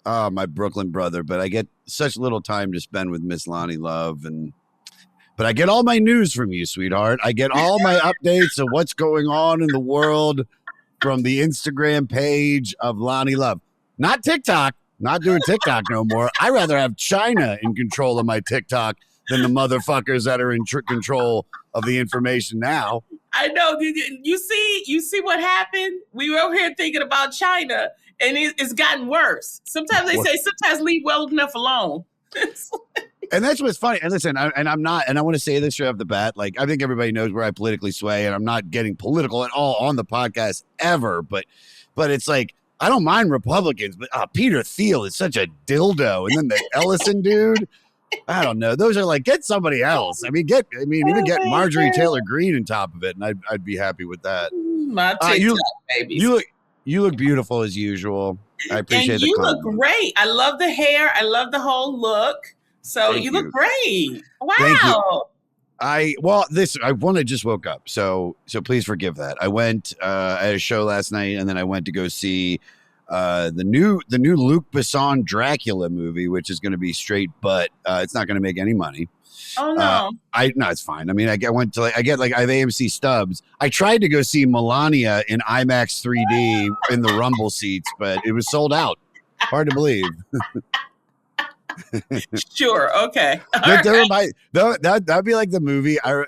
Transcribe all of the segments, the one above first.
My Brooklyn brother, but I get such little time to spend with Miss Loni Love, but I get all my news from you, sweetheart. I get all my updates of what's going on in the world from the Instagram page of Loni Love. Not TikTok. Not doing TikTok no more. I rather have China in control of my TikTok than the motherfuckers that are in control of the information now. I know. You see what happened? We were over here thinking about China, and it's gotten worse. Sometimes they say, sometimes leave well enough alone. And that's what's funny. And listen, I want to say this right off the bat. Like, I think everybody knows where I politically sway, and I'm not getting political at all on the podcast ever. But it's like, I don't mind Republicans, but Peter Thiel is such a dildo. And then the Ellison dude, I don't know. Those are like, get somebody else. Even get Marjorie Taylor Greene on top of it, and I'd be happy with that. My TikTok babies. You look beautiful as usual. I appreciate the compliment. Look great. I love the hair. I love the whole look. So you look great. Wow. Thank you. I just woke up, so please forgive that. I went at a show last night, and then I went to go see the new Luc Besson Dracula movie, which is going to be straight, but it's not going to make any money. Oh no! No, it's fine. I mean, I have AMC stubs. I tried to go see Melania in IMAX 3D in the Rumble seats, but it was sold out. Hard to believe. Sure. Okay. That'd be like the movie. I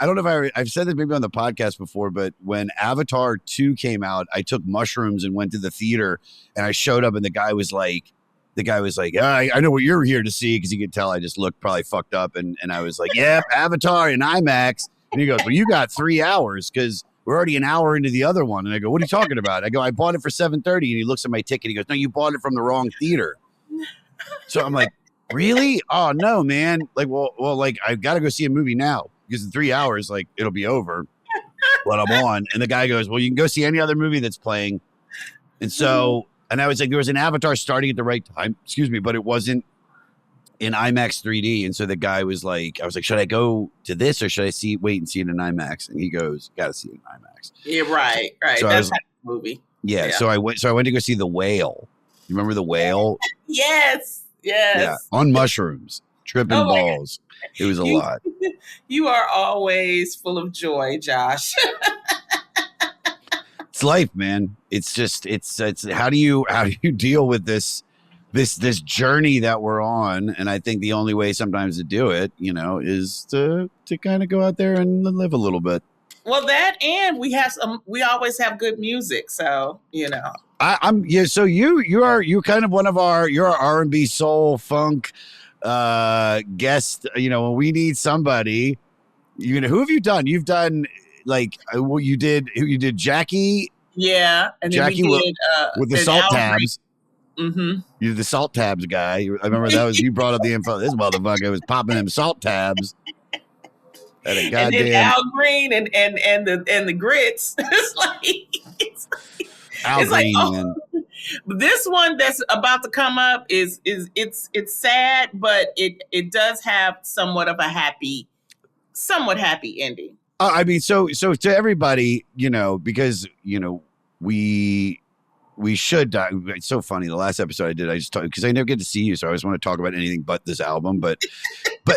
don't know if I've said this maybe on the podcast before, but when Avatar 2 came out, I took mushrooms and went to the theater, and I showed up, and the guy was like, I know what you're here to see, because you could tell I just looked probably fucked up, and I was like, yeah, Avatar in IMAX, and he goes, well, you got 3 hours because we're already an hour into the other one, and I go, what are you talking about? I go, I bought it for $7.30, and he looks at my ticket, he goes, no, you bought it from the wrong theater. So I'm like, really? Oh no, man! Like, well, like I've got to go see a movie now because in 3 hours, like it'll be over. What I'm on, and the guy goes, well, you can go see any other movie that's playing, and so. And I was like, there was an Avatar starting at the right time, but it wasn't in IMAX 3D. And so the guy was like, I was like, should I go to this or should I wait and see it in IMAX? And he goes, got to see it in IMAX. Yeah, right. So that's the movie. Yeah. So I went to go see The Whale. You remember The Whale? Yes. Yeah. On mushrooms, tripping balls. It was a lot. You are always full of joy, Josh. It's life, man. It's just it's how do you deal with this journey that we're on? And I think the only way sometimes to do it, is to kind of go out there and live a little bit. Well, that, and we always have good music, so So you're kind of one of you're our R&B soul funk guest. When we need somebody, who have you done? You've done. Like you did Jackie. Yeah. And then Jackie we did, with the salt tabs. Mm-hmm. You're the salt tabs guy. I remember that was, you brought up the info. This motherfucker was popping them salt tabs. And then Al Green and the grits. It's like oh, this one that's about to come up is it's sad, but it does have somewhat somewhat happy ending. I mean, so to everybody, because, we should die. It's so funny. The last episode I did, I just talked because I never get to see you. So I always want to talk about anything but this album. But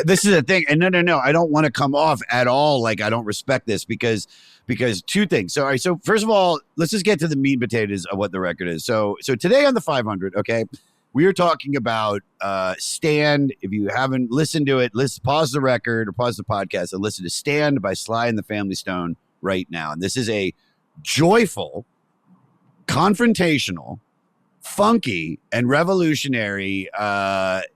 this is the thing. And no, I don't want to come off at all like I don't respect this because two things. So, all right, so first of all, let's just get to the meat and potatoes of what the record is. So today on the 500, okay, we are talking about Stand. If you haven't listened to it, pause the record or pause the podcast and listen to Stand by Sly and the Family Stone right now. And this is a joyful, confrontational, funky, and revolutionary.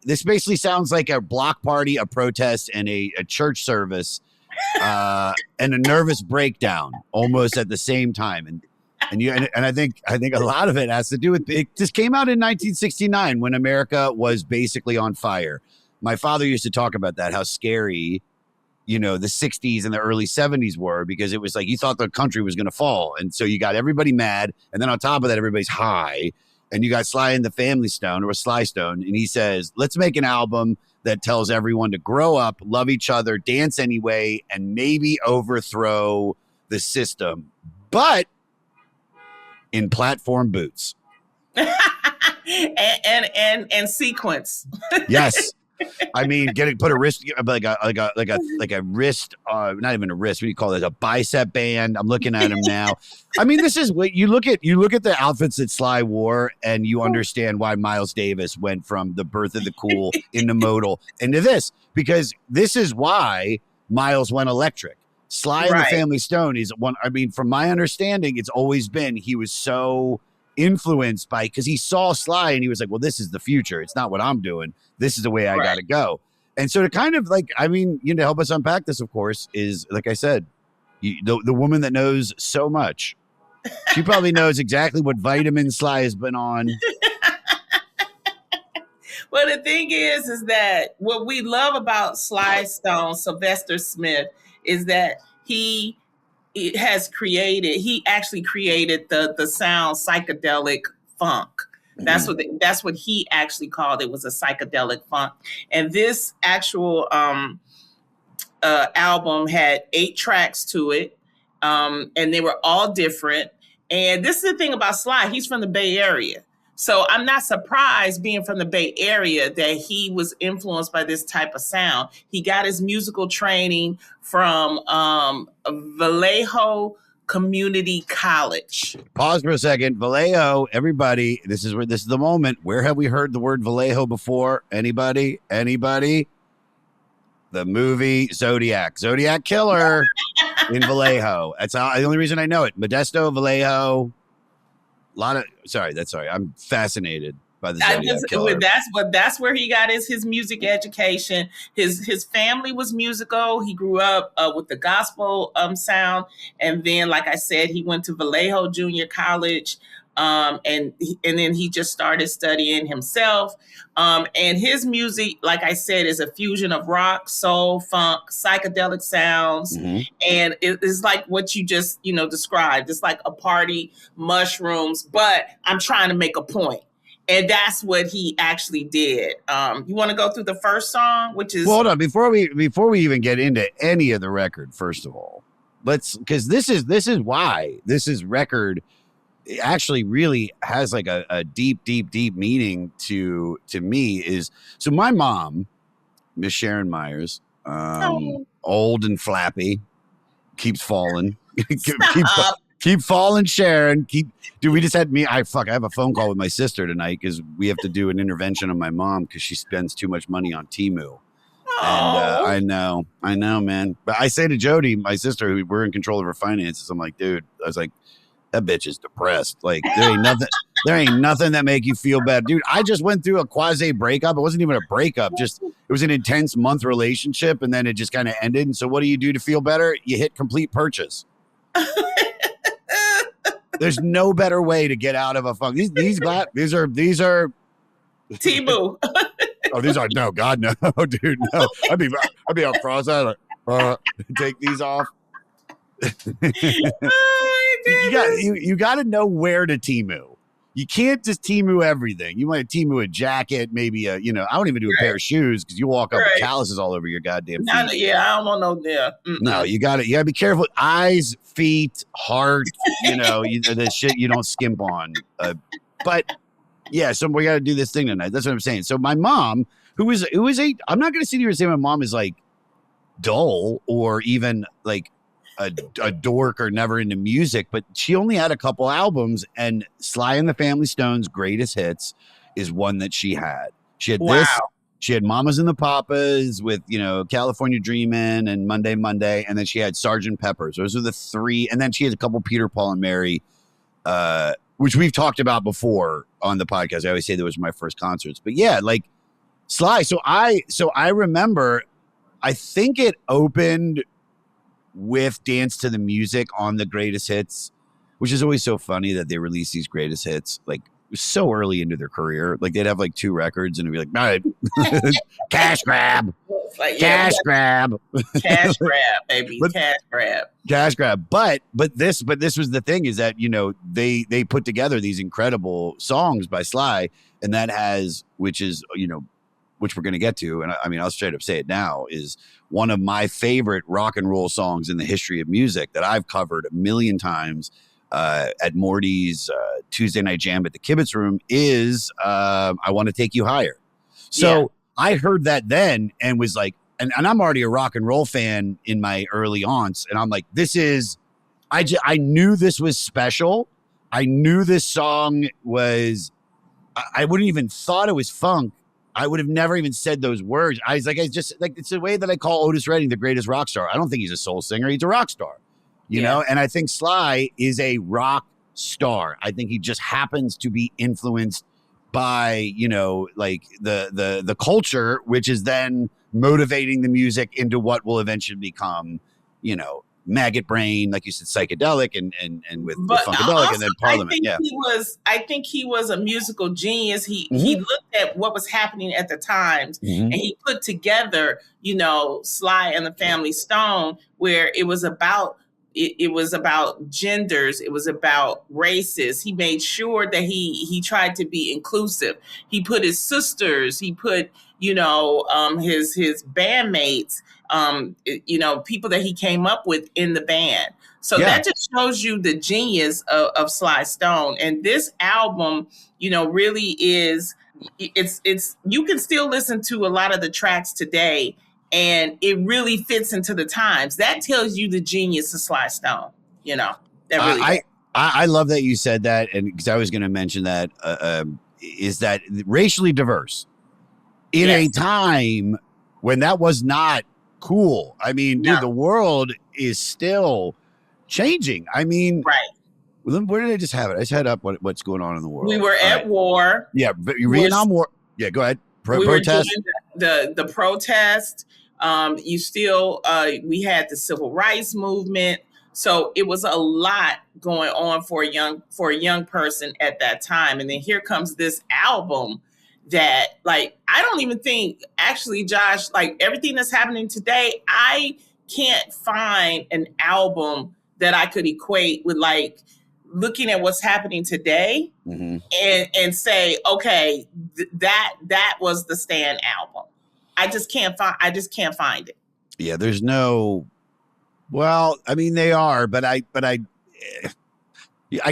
This basically sounds like a block party, a protest, and a church service, and a nervous breakdown almost at the same time. And I think a lot of it has to do with it. This came out in 1969 when America was basically on fire. My father used to talk about that, how scary, the 60s and the early 70s were, because it was like you thought the country was going to fall. And so you got everybody mad. And then on top of that, everybody's high. And you got Sly and the Family Stone, or Sly Stone. And he says, let's make an album that tells everyone to grow up, love each other, dance anyway, and maybe overthrow the system. But in platform boots. and sequence. Yes. I mean, put a wrist, like a wrist, not even a wrist. What do you call it? A bicep band. I'm looking at him now. I mean, this is what you look at the outfits that Sly wore, and you understand why Miles Davis went from the birth of the cool into modal into this, because this is why Miles went electric. Sly and the Family Stone is one. I mean, from my understanding, it's always been he was so influenced by, because he saw Sly and he was like, well, this is the future. It's not what I'm doing. This is the way I got to go. And so to kind of like, I mean, to help us unpack this, of course, is, like I said, the woman that knows so much. She probably knows exactly what vitamin Sly has been on. Well, the thing is that what we love about Sly Stone, Sylvester Smith, is that he actually created the sound psychedelic funk. That's what he actually called it, was a psychedelic funk. And this actual album had 8 tracks to it, and they were all different. And this is the thing about Sly. He's from the Bay Area. So I'm not surprised, being from the Bay Area, that he was influenced by this type of sound. He got his musical training from Vallejo Community College. Pause for a second. Vallejo, everybody, this is the moment. Where have we heard the word Vallejo before? Anybody? The movie Zodiac Killer in Vallejo. That's the only reason I know it. Modesto, Vallejo. I'm fascinated by the Zodiac Killer. That's where he got his music education. His family was musical. He grew up with the gospel sound, and then, like I said, he went to Vallejo Junior College, and then he just started studying himself. And his music, like I said, is a fusion of rock, soul, funk, psychedelic sounds. And it is like what you just, described. It's like a party, mushrooms, but I'm trying to make a point. And that's what he actually did. You want to go through the first song, which is... Well, hold on. Before we even get into any of the record, first of all, because this is why this record actually really has like a deep meaning to me. Is so my mom, Miss Sharon Meyers, old and flappy, keeps falling. Keep falling, Sharon. We just had I have a phone call with my sister tonight because we have to do an intervention on my mom because she spends too much money on Temu. And I know, man. But I say to Jody, my sister, who we're in control of her finances, I'm like, dude, I was like, that bitch is depressed. Like, there ain't nothing that make you feel bad. Dude, I just went through a quasi breakup. It wasn't even a breakup. Just, it was an intense month relationship, and then it just kind of ended. And so what do you do to feel better? You hit complete purchase. There's no better way to get out of a funk. These are Temu. Oh, these are no, God, no, dude, no. I'd be up cross-eyed, take these off. You got to know where to Temu. You can't just Temu everything. You might Temu a jacket, maybe I don't even do a pair of shoes because you walk up with calluses all over your goddamn feet. I don't want no there. No, you got to be careful. Eyes, feet, heart. The shit you don't skimp on. But yeah, so we got to do this thing tonight. That's what I'm saying. So my mom, who is I'm not going to sit here and say my mom is like dull or even like a dork or never into music, but she only had a couple albums, and Sly and the Family Stone's greatest hits is one that she had. She had this. She had Mamas and the Papas with, California Dreamin' and Monday, and then she had Sgt. Pepper's. Those are the 3. And then she had a couple Peter, Paul, and Mary, which we've talked about before on the podcast. I always say that was my first concerts. But yeah, like Sly. So I remember, I think it opened with Dance to the Music on the greatest hits, which is always so funny that they release these greatest hits like so early into their career. Like they'd have like 2 records and it'd be like, all right, cash grab, cash grab, baby, cash grab. But this was the thing, is that, they put together these incredible songs by Sly, and that has, which we're going to get to. And I mean, I'll straight up say it now, is one of my favorite rock and roll songs in the history of music that I've covered a million times. at Morty's Tuesday Night Jam at the Kibitz Room is I Want to Take You Higher. So I heard that then and was like, and I'm already a rock and roll fan in my early aunts. And I'm like, I knew this was special. I knew this song was, I wouldn't even thought it was funk. I would have never even said those words. I was like, it's the way that I call Otis Redding the greatest rock star. I don't think he's a soul singer. He's a rock star, you know? And I think Sly is a rock star. I think he just happens to be influenced by, you know, like the culture, which is then motivating the music into what will eventually become, you know, Maggot Brain, like you said, psychedelic, and with Funkadelic, and then Parliament. I think he was a musical genius. He looked at what was happening at the times, and he put together, you know, Sly and the Family Stone, where it was about genders, it was about races. He made sure that he tried to be inclusive. He put his sisters, he put, you know, his bandmates, you know, people that he came up with in the band. So that just shows you the genius of Sly Stone. And this album, you know, really is, it's you can still listen to a lot of the tracks today, and it really fits into the times. That tells you the genius of Sly Stone, you know. That really I love that you said that, and because I was going to mention that is that racially diverse in a time when that was not cool. I mean, dude, the world is still changing. I mean, where did I just have it? I just had up what's going on in the world. We were at war. Yeah, Vietnam War. Yeah, go ahead. We were doing the protest. You still, we had the civil rights movement. So it was a lot going on for a young person at that time. And then here comes this album that, like, I don't even think, actually, Josh, like everything that's happening today, I can't find an album that I could equate with, like, looking at what's happening today and say, okay, that was the Stan album. I just can't find it. Yeah, there's no, well, I mean, they are, but I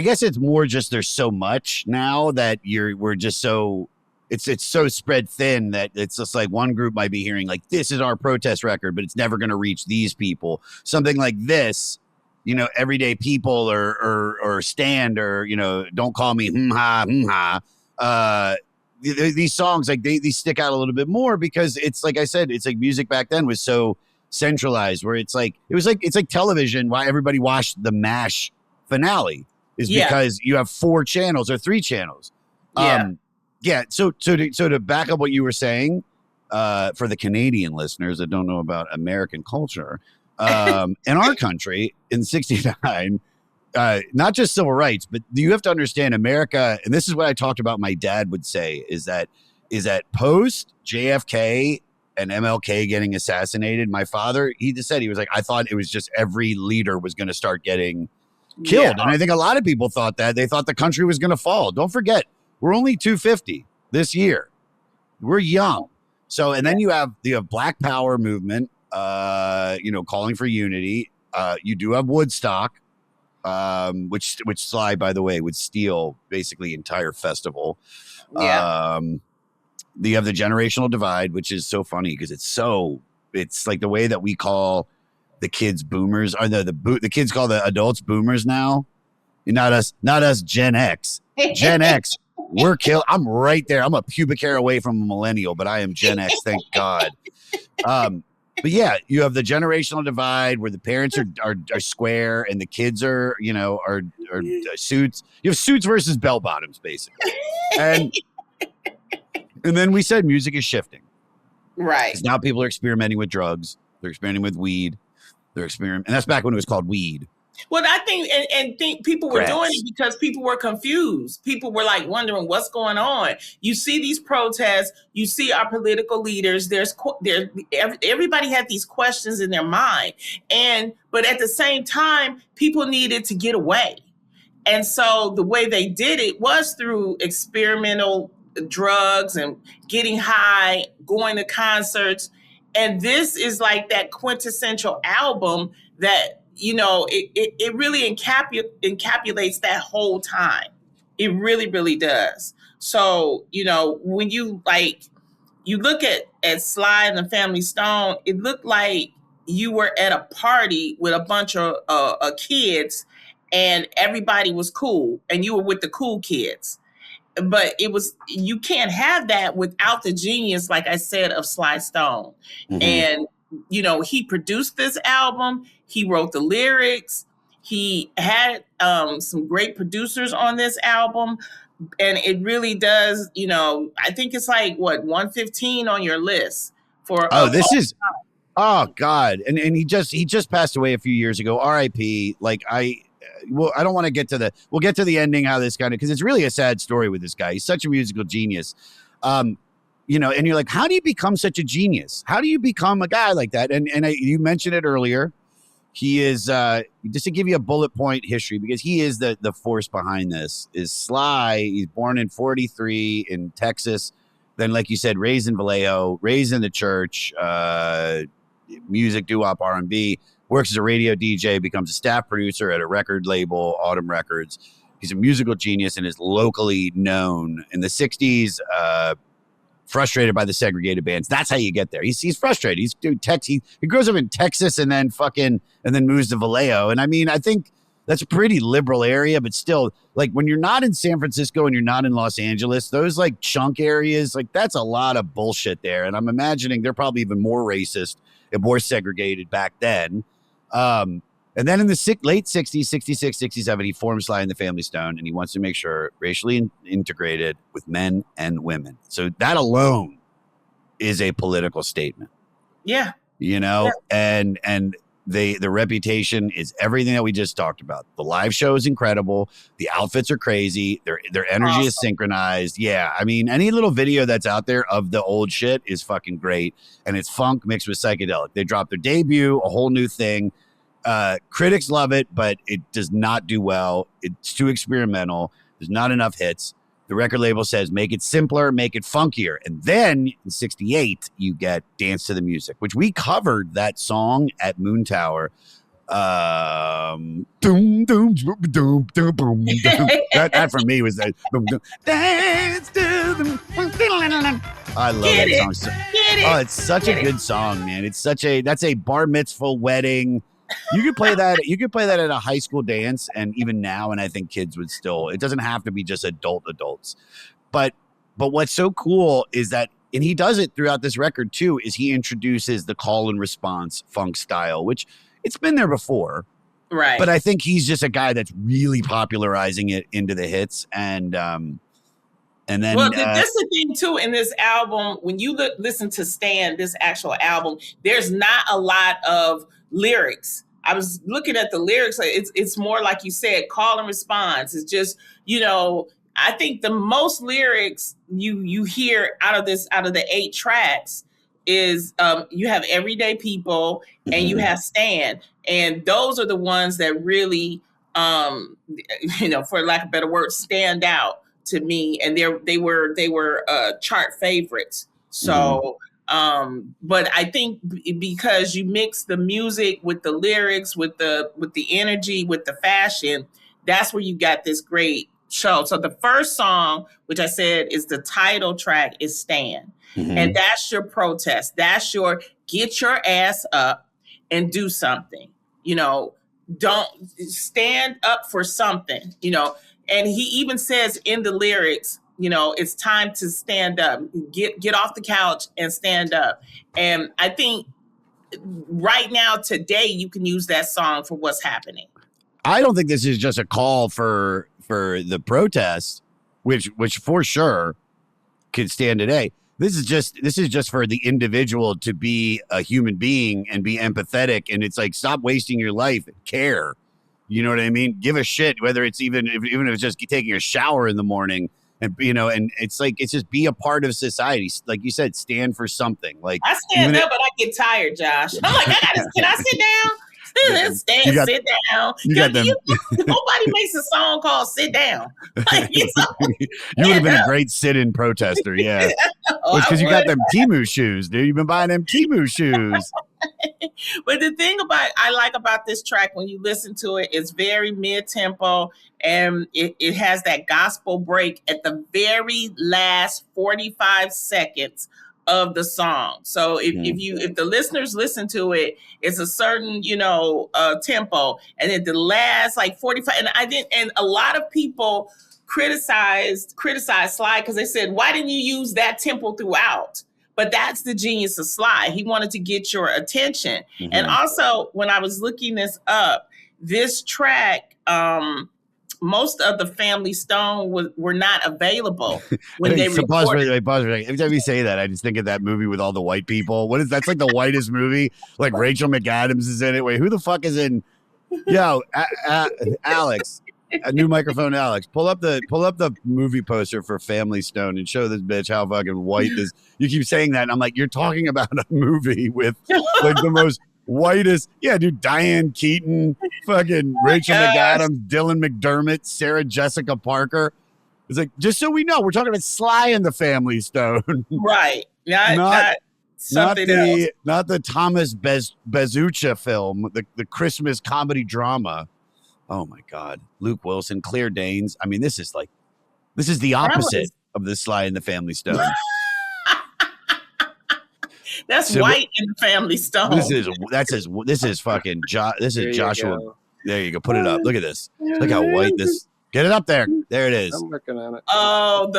guess it's more just there's so much now that we're just so, it's so spread thin that it's just like one group might be hearing like, this is our protest record, but it's never going to reach these people. Something like this, you know, everyday people or Stand, or, you know, Don't Call Me these songs, like these stick out a little bit more because it's like I said, it's like music back then was so centralized, where it's like television. Why everybody watched the MASH finale is because you have 4 channels or 3 channels. So to back up what you were saying, for the Canadian listeners that don't know about American culture, in our country in '69, not just civil rights, but you have to understand America. And this is what I talked about. My dad would say is that post JFK and MLK getting assassinated, my father, he just said, he was like, I thought it was just every leader was going to start getting killed. And I think a lot of people thought that. They thought the country was going to fall. Don't forget, we're only 250 this year. We're young. So, and then you have Black Power movement, you know, calling for unity. You do have Woodstock, which Sly, by the way, would steal basically entire festival. You have the generational divide, which is so funny because it's like the way that we call the kids boomers, or the kids call the adults boomers now. Not us Gen X. Gen X, we're killed. I'm right there. I'm a pubic hair away from a millennial, but I am Gen X, thank God. But yeah, you have the generational divide where the parents are square and the kids are, you know, are suits. You have suits versus bell bottoms, basically. And then we said music is shifting. Right. Because now people are experimenting with drugs. They're experimenting with weed. And that's back when it was called weed. Well, I think people were doing it because people were confused. People were like wondering what's going on. You see these protests, you see our political leaders. Everybody had these questions in their mind, but at the same time, people needed to get away, and so the way they did it was through experimental drugs and getting high, going to concerts, and this is like that quintessential album that it really encapsulates that whole time. It really, really does. So, when you look at Sly and the Family Stone, it looked like you were at a party with a bunch of kids and everybody was cool and you were with the cool kids. But you can't have that without the genius, like I said, of Sly Stone. Mm-hmm. And, he produced this album. He wrote the lyrics. He had some great producers on this album. And it really does, I think it's like 115 on your list for. Oh God. And he just passed away a few years ago. R.I.P. I don't want to we'll get to the ending, how this kind of, because it's really a sad story with this guy. He's such a musical genius. And you're like, how do you become such a genius? How do you become a guy like that? And you mentioned it earlier. He is, just to give you a bullet point history, because he is the force behind this, is Sly. He's born in 1943 in Texas. Then, like you said, raised in Vallejo, raised in the church, music, doo-wop, R&B. Works as a radio DJ, becomes a staff producer at a record label, Autumn Records. He's a musical genius and is locally known. In the 60s, frustrated by the segregated bands. That's how you get there. He's frustrated. He grows up in Texas and then moves to Vallejo. And I mean, I think that's a pretty liberal area, but still, like, when you're not in San Francisco and you're not in Los Angeles, those like chunk areas, like, that's a lot of bullshit there. And I'm imagining they're probably even more racist and more segregated back then. And then in the late 60s, 66, 67, he forms Sly and the Family Stone, and he wants to make sure racially integrated with men and women. So that alone is a political statement. Yeah. And the reputation is everything that we just talked about. The live show is incredible. The outfits are crazy. Their energy is synchronized. Yeah. I mean, any little video that's out there of the old shit is fucking great. And it's funk mixed with psychedelic. They dropped their debut, a whole new thing. Critics love it, but it does not do well. It's too experimental. There's not enough hits. The record label says, make it simpler, make it funkier. And then in 68, you get Dance to the Music, which we covered that song at Moon Tower. Doom, doom, doom, doom, doom, doom, doom. That for me was that. Dance to the. I love that song. Oh, it's such a good song, man. That's a bar mitzvah wedding. You could play that. You could play that at a high school dance, and even now, and I think kids would still. It doesn't have to be just adults, but what's so cool is that, and he does it throughout this record too, is he introduces the call and response funk style, which it's been there before, right? But I think he's just a guy that's really popularizing it into the hits, and then. Well, that's the thing too in this album. When you listen to Stan, this actual album, there's not a lot of lyrics. I was looking at the lyrics. It's more like you said, call and response. It's just, I think the most lyrics you hear out of the 8 tracks is you have Everyday People and you have Stan, and those are the ones that really, for lack of a better word, stand out to me, and they were chart favorites. So. But I think because you mix the music with the lyrics, with the energy, with the fashion, that's where you got this great show. So the first song, which I said is the title track, is Stand. And that's your protest. That's your get your ass up and do something. Don't stand up for something, and he even says in the lyrics, it's time to stand up, get off the couch and stand up. And I think right now, today, you can use that song for what's happening. I don't think this is just a call for the protest, which for sure could stand today. This is just for the individual to be a human being and be empathetic. And it's like, stop wasting your life and care. You know what I mean? Give a shit, whether it's even if it's just taking a shower in the morning. And and it's just be a part of society. Like you said, stand for something. Like, I stand up, but I get tired, Josh. I'm like, can I sit down? Sit down. You got them. Nobody makes a song called "Sit Down." Like, you would have been a great sit-in protester, yeah. Because you got them Temu shoes, dude. You've been buying them Temu shoes. But the thing I like about this track when you listen to it, it's very mid-tempo and it has that gospel break at the very last 45 seconds of the song. So if the listeners listen to it, it's a certain, tempo. And at the last like 45, and a lot of people criticized Sly because they said, why didn't you use that tempo throughout? But that's the genius of Sly. He wanted to get your attention. Mm-hmm. And also, when I was looking this up, this track, most of the Family Stone were not available when they recorded. Pause. Every time you say that, I just think of that movie with all the white people. That's like the whitest movie. Like Rachel McAdams is in it. Wait, who the fuck is in? Yo, Alex. A new microphone, Alex. Pull up the movie poster for Family Stone and show this bitch how fucking white this. You keep saying that, and I'm like, you're talking about a movie with like the most whitest. Yeah, dude, Diane Keaton, fucking Rachel McAdams, Dylan McDermott, Sarah Jessica Parker. It's like, just so we know, we're talking about Sly and the Family Stone, right? Not the Thomas Bezucha film, the Christmas comedy drama. Oh my God, Luke Wilson, Claire Danes. I mean, this is the opposite of the Sly and the Family Stone. That's white in the Family Stone. This is fucking Joshua. There you go. Put it up. Look at this. Look how white this. Get it up there. There it is. I'm looking at it. Oh,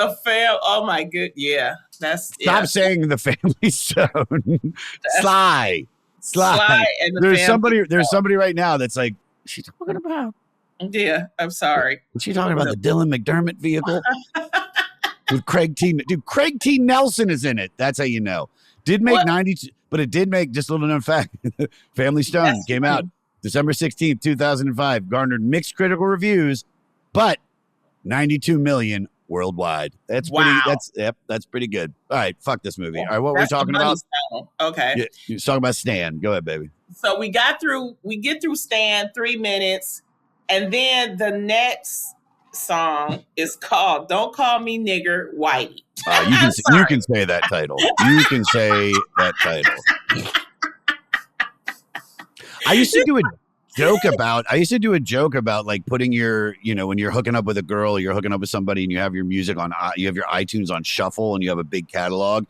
oh my good. Yeah. Stop saying the Family Stone. Sly. And there's somebody right now that's like, what's she talking about? Yeah, I'm sorry. What's she talking about? The Dylan McDermott vehicle with Craig T. Dude, Craig T. Nelson is in it. That's how you know. Did make 92, but it did make, just a little known fact, Family Stone came out December 16th, 2005, garnered mixed critical reviews, but 92 million worldwide. That's pretty good. All right, fuck this movie. All right, what were we talking about? Okay. Yeah, you was talking about Stan. Go ahead, baby. So we get through Stan, 3 minutes, and then the next song is called "Don't Call Me Nigger Whitey." You can say that title. You can say that title. I used to do a joke about like putting your, when you're hooking up with a girl or you're hooking up with somebody and you have your music on, you have your iTunes on shuffle and you have a big catalog.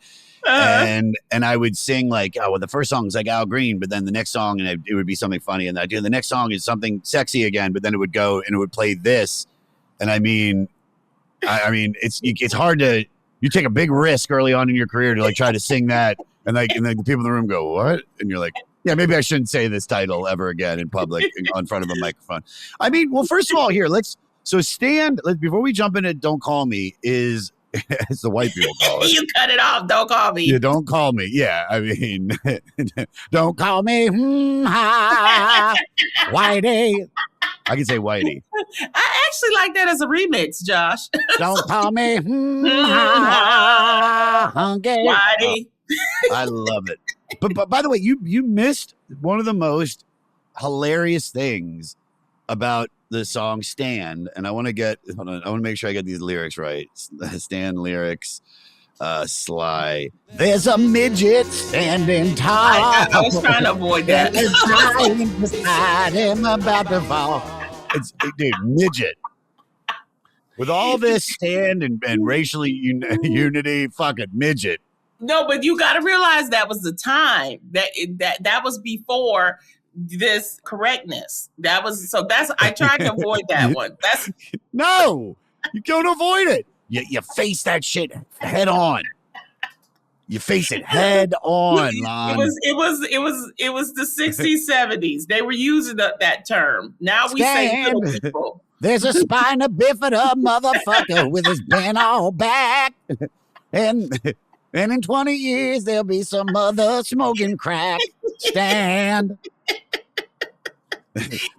And I would sing like, the first song is like Al Green, but then the next song, and it would be something funny. And the next song is something sexy again, but then it would go and it would play this. And I mean, it's hard to, you take a big risk early on in your career to like try to sing that. And then the people in the room go, what? And you're like, yeah, maybe I shouldn't say this title ever again in public in front of a microphone. I mean, well, first of all, here, Stan, before we jump into Don't Call Me is, as the white people call it. You cut it off. Don't call me. Yeah, don't call me. Yeah, I mean, don't call me. Whitey. I can say Whitey. I actually like that as a remix, Josh. Don't call me. Whitey. I love it. But by the way, you missed one of the most hilarious things about the song Stand, and I want to make sure I get these lyrics right. Stand lyrics, Sly. There's a midget standing tall. I was trying to avoid that. Beside him about to fall. It's dude, midget. With all this stand and racially unity, fucking midget. No, but you got to realize that was the time that was before this correctness. I tried to avoid that one. No, you don't avoid it. You face that shit head on. You face it head on, Lon. It was the 60s, 70s. They were using that term. Now we say little people. There's a spina bifida motherfucker with his bent all back. And in 20 years, there'll be some other smoking crack. Stand.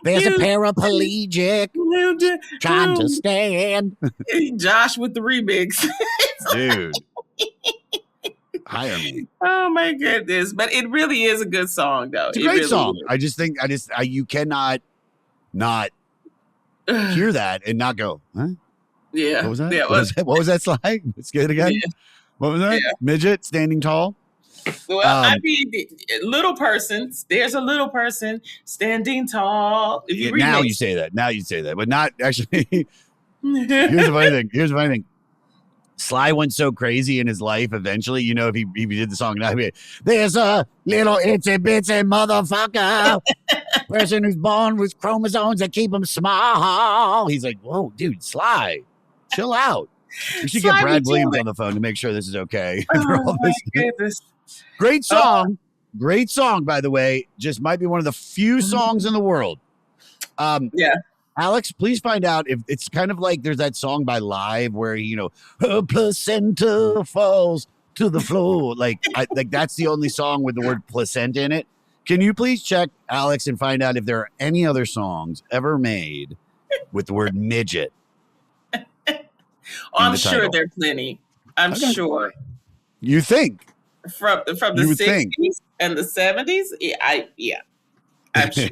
There's a paraplegic trying to stand. Josh with the remix. Dude. Hire me. Oh my goodness. But it really is a good song, though. It's a great song. I just think you cannot not hear that and not go, huh? Yeah. What was that? What was that slide? Let's get it again. Yeah. What was that? Yeah. Midget standing tall. Well, I mean, little persons. There's a little person standing tall. If you now you say that. Now you say that, but not actually. Here's the funny thing. Sly went so crazy in his life. Eventually, you know, if he did the song now, he'd be, there's a little itsy bitsy motherfucker person who's born with chromosomes that keep him small. He's like, whoa, dude, Sly, chill out. You should get Brad Williams on the phone to make sure this is okay. Oh my goodness. Great song. Great song, by the way. Just might be one of the few songs in the world. Yeah. Alex, please find out if it's kind of like there's that song by Live where, you know, her placenta falls to the floor. Like that's the only song with the word placenta in it. Can you please check, Alex, and find out if there are any other songs ever made with the word midget? I'm sure there are plenty. I'm sure. You think? From the 60s and the 70s? Yeah. I'm sure.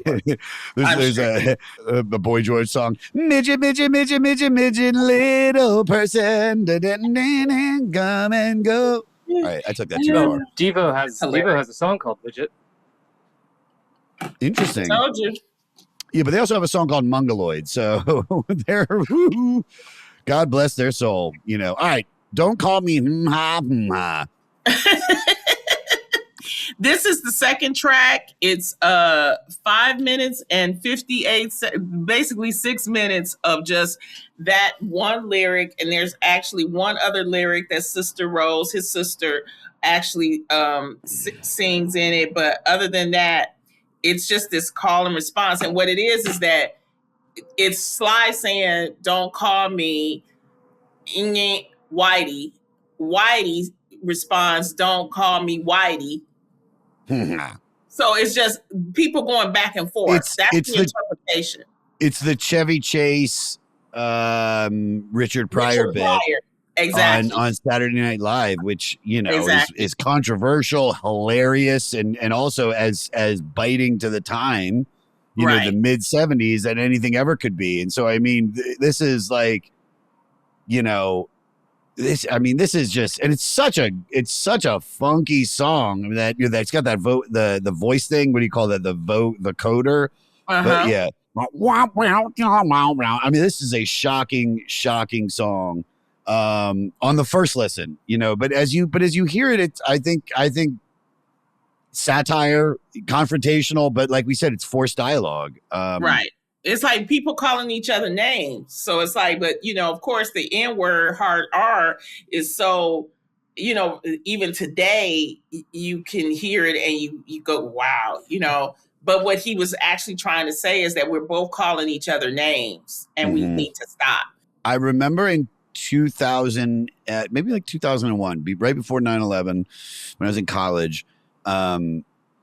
there's a Boy George song. Midget, midget, midget, midget, midget, little person. Come and go. All right, I took that too far. Devo has a song called Midget. Interesting. I told you. Yeah, but they also have a song called Mongoloid. So they're God bless their soul. You know. All right, don't call me ha. This is the second track. It's 5 minutes and 58, basically 6 minutes of just that one lyric. And there's actually one other lyric that Sister Rose, his sister, actually sings in it. But other than that, it's just this call and response. And what it is that it's Sly saying, don't call me Whitey. Whitey responds, don't call me Whitey. So it's just people going back and forth. That's the interpretation. It's the Chevy Chase, Richard Pryor bit. Exactly. On Saturday Night Live, which, you know, is controversial, hilarious, and also as biting to the time, you know, the mid 70s that anything ever could be. And so, I mean, this is like, you know, this is just, and it's such a funky song that, you know, that's got that the voice thing. What do you call that? The coder. But yeah. I mean, this is a shocking song on the first listen, you know, but as you hear it, I think satire, confrontational, but like we said, it's forced dialogue. Right. It's like people calling each other names. So it's like, but, you know, of course, the N-word, hard R, is so, you know, even today, you can hear it and you go, wow, you know. But what he was actually trying to say is that we're both calling each other names and we need to stop. I remember in 2000, maybe like 2001, right before 9/11, when I was in college,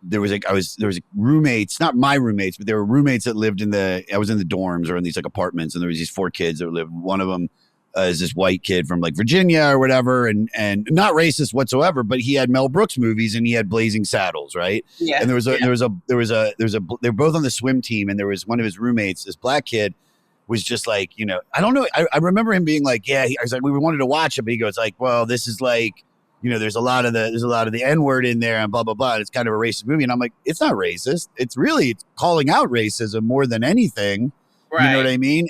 there was roommates, not my roommates, but there were roommates that lived I was in the dorms or in these like apartments, and there was these 4 kids that lived. One of them is this white kid from like Virginia or whatever, and not racist whatsoever, but he had Mel Brooks movies and he had Blazing Saddles, right? Yeah. And they were both on the swim team, and there was one of his roommates, this black kid, was just like, you know, I don't know. I remember him being like, yeah, I was like, we wanted to watch it, but he goes like, well, this is like, you know, there's a lot of the N-word in there and blah, blah, blah. And it's kind of a racist movie. And I'm like, it's not racist. It's calling out racism more than anything. Right. You know what I mean?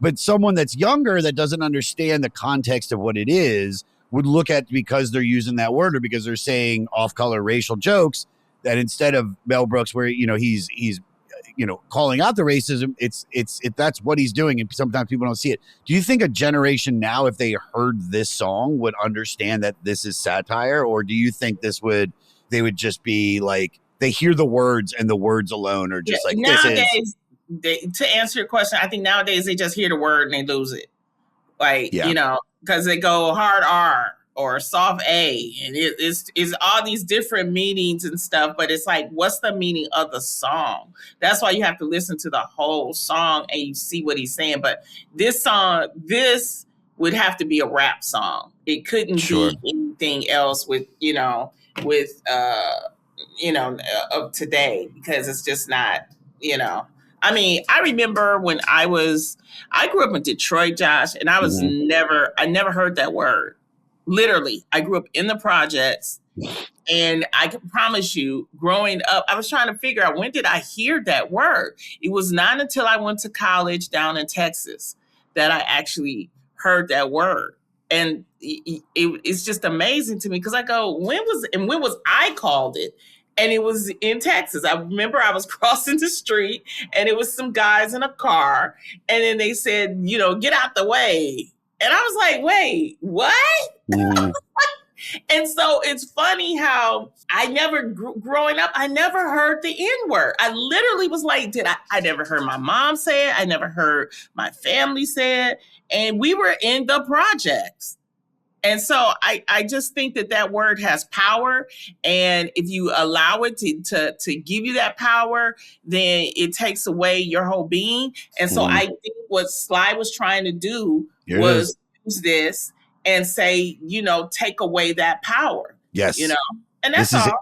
But someone that's younger that doesn't understand the context of what it is would look at, because they're using that word or because they're saying off-color racial jokes, that instead of Mel Brooks, where, you know, he's you know, calling out the racism, it's that's what he's doing, and sometimes people don't see it. Do you think a generation now, if they heard this song, would understand that this is satire, or do you think they would just be like, they hear the words and the words alone are just like, nowadays, to answer your question, I think nowadays they just hear the word and they lose it, like, you know, because they go hard R or soft A, and it's all these different meanings and stuff, but it's like, what's the meaning of the song? That's why you have to listen to the whole song and you see what he's saying. But this song, this would have to be a rap song. It couldn't be anything else with of today, because it's just not, you know. I mean, I remember when I grew up in Detroit, Josh, and I was I never heard that word. Literally, I grew up in the projects. And I can promise you, growing up, I was trying to figure out, when did I hear that word? It was not until I went to college down in Texas that I actually heard that word. And it's just amazing to me, because I go, when was I called it? And it was in Texas. I remember I was crossing the street and it was some guys in a car. And then they said, you know, get out the way. And I was like, wait, what? Mm. And so it's funny how I never growing up, I never heard the N word. I literally was like, I never heard my mom say it. I never heard my family say it. And we were in the projects. And so I just think that word has power. And if you allow it to give you that power, then it takes away your whole being. And so I think what Sly was trying to do was use this and say, you know, take away that power. Yes. You know, and that's all.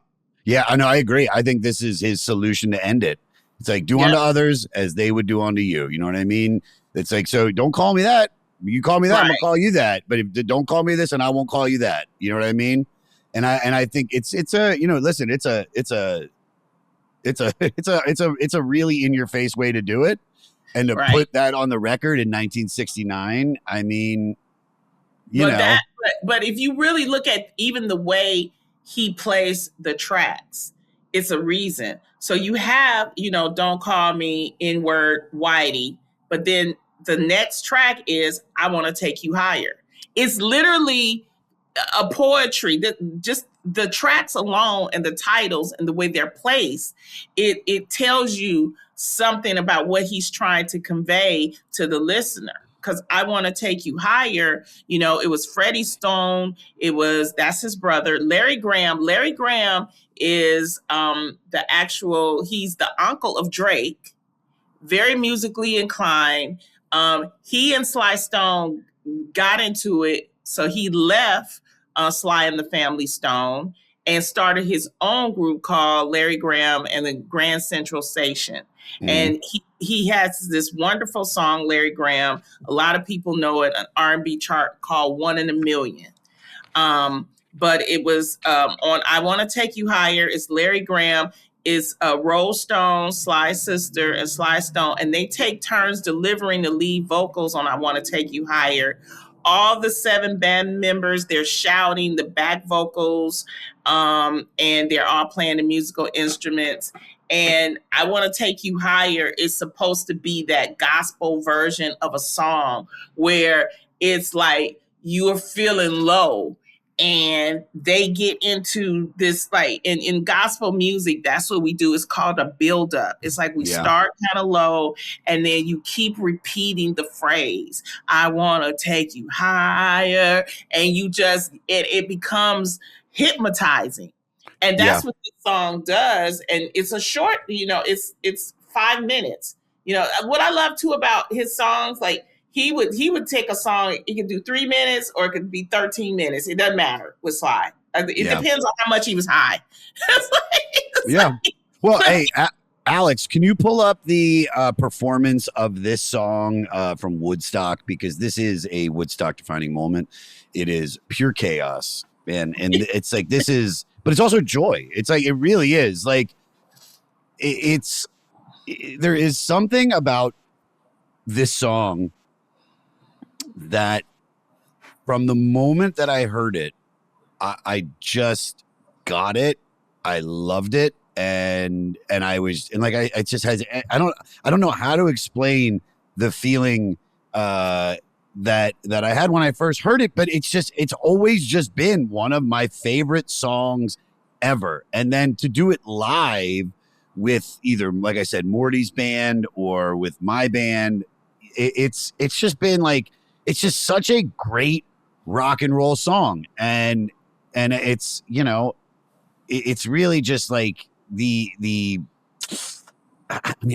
Yeah, I know. I agree. I think this is his solution to end it. It's like, do unto others as they would do unto you. You know what I mean? It's like, so don't call me that. You call me that, I'm gonna call you that. But don't call me this, and I won't call you that. You know what I mean? And I think it's a, you know, listen, it's a really in your face way to do it, and to put that on the record in 1969. I mean, but if you really look at even the way he plays the tracks, it's a reason. So you have, you know, don't call me N-word Whitey, but then the next track is I Want to Take You Higher. It's literally a poetry that just the tracks alone and the titles and the way they're placed, it tells you something about what he's trying to convey to the listener. Because I Want to Take You Higher, you know, it was Freddie Stone. That's his brother, Larry Graham. Larry Graham is he's the uncle of Drake, very musically inclined. He and Sly Stone got into it. So he left Sly and the Family Stone and started his own group called Larry Graham and the Grand Central Station. And he has this wonderful song, Larry Graham. A lot of people know it, an R&B chart called One in a Million. But it was on I Want to Take You Higher. It's Larry Graham. Is Roll Stone, Sly's sister, and Sly Stone, and they take turns delivering the lead vocals on I Want to Take You Higher. All the 7 band members, they're shouting the back vocals, and they're all playing the musical instruments. And I Want to Take You Higher is supposed to be that gospel version of a song where it's like you're feeling low. And they get into this, like in gospel music, that's what we do. It's called a build up. It's like we start kind of low and then you keep repeating the phrase, I want to take you higher. And you just, it becomes hypnotizing. And that's what this song does. And it's a short, you know, it's 5 minutes. You know, what I love too about his songs, like, he would take a song, it could do 3 minutes or it could be 13 minutes. It doesn't matter with Sly. It depends on how much he was high. Well, hey, Alex, can you pull up the performance of this song from Woodstock? Because this is a Woodstock defining moment. It is pure chaos. And it's like, this is, but it's also joy. It's like, it really is. Like, there is something about this song that from the moment that I heard it, I just got it. I loved it. And I was, and like, I just has, I don't know how to explain the feeling that I had when I first heard it, but it's always just been one of my favorite songs ever. And then to do it live with either, like I said, Morty's band or with my band, it's just been like, it's just such a great rock and roll song. And it's, you know, it's really just like I mean,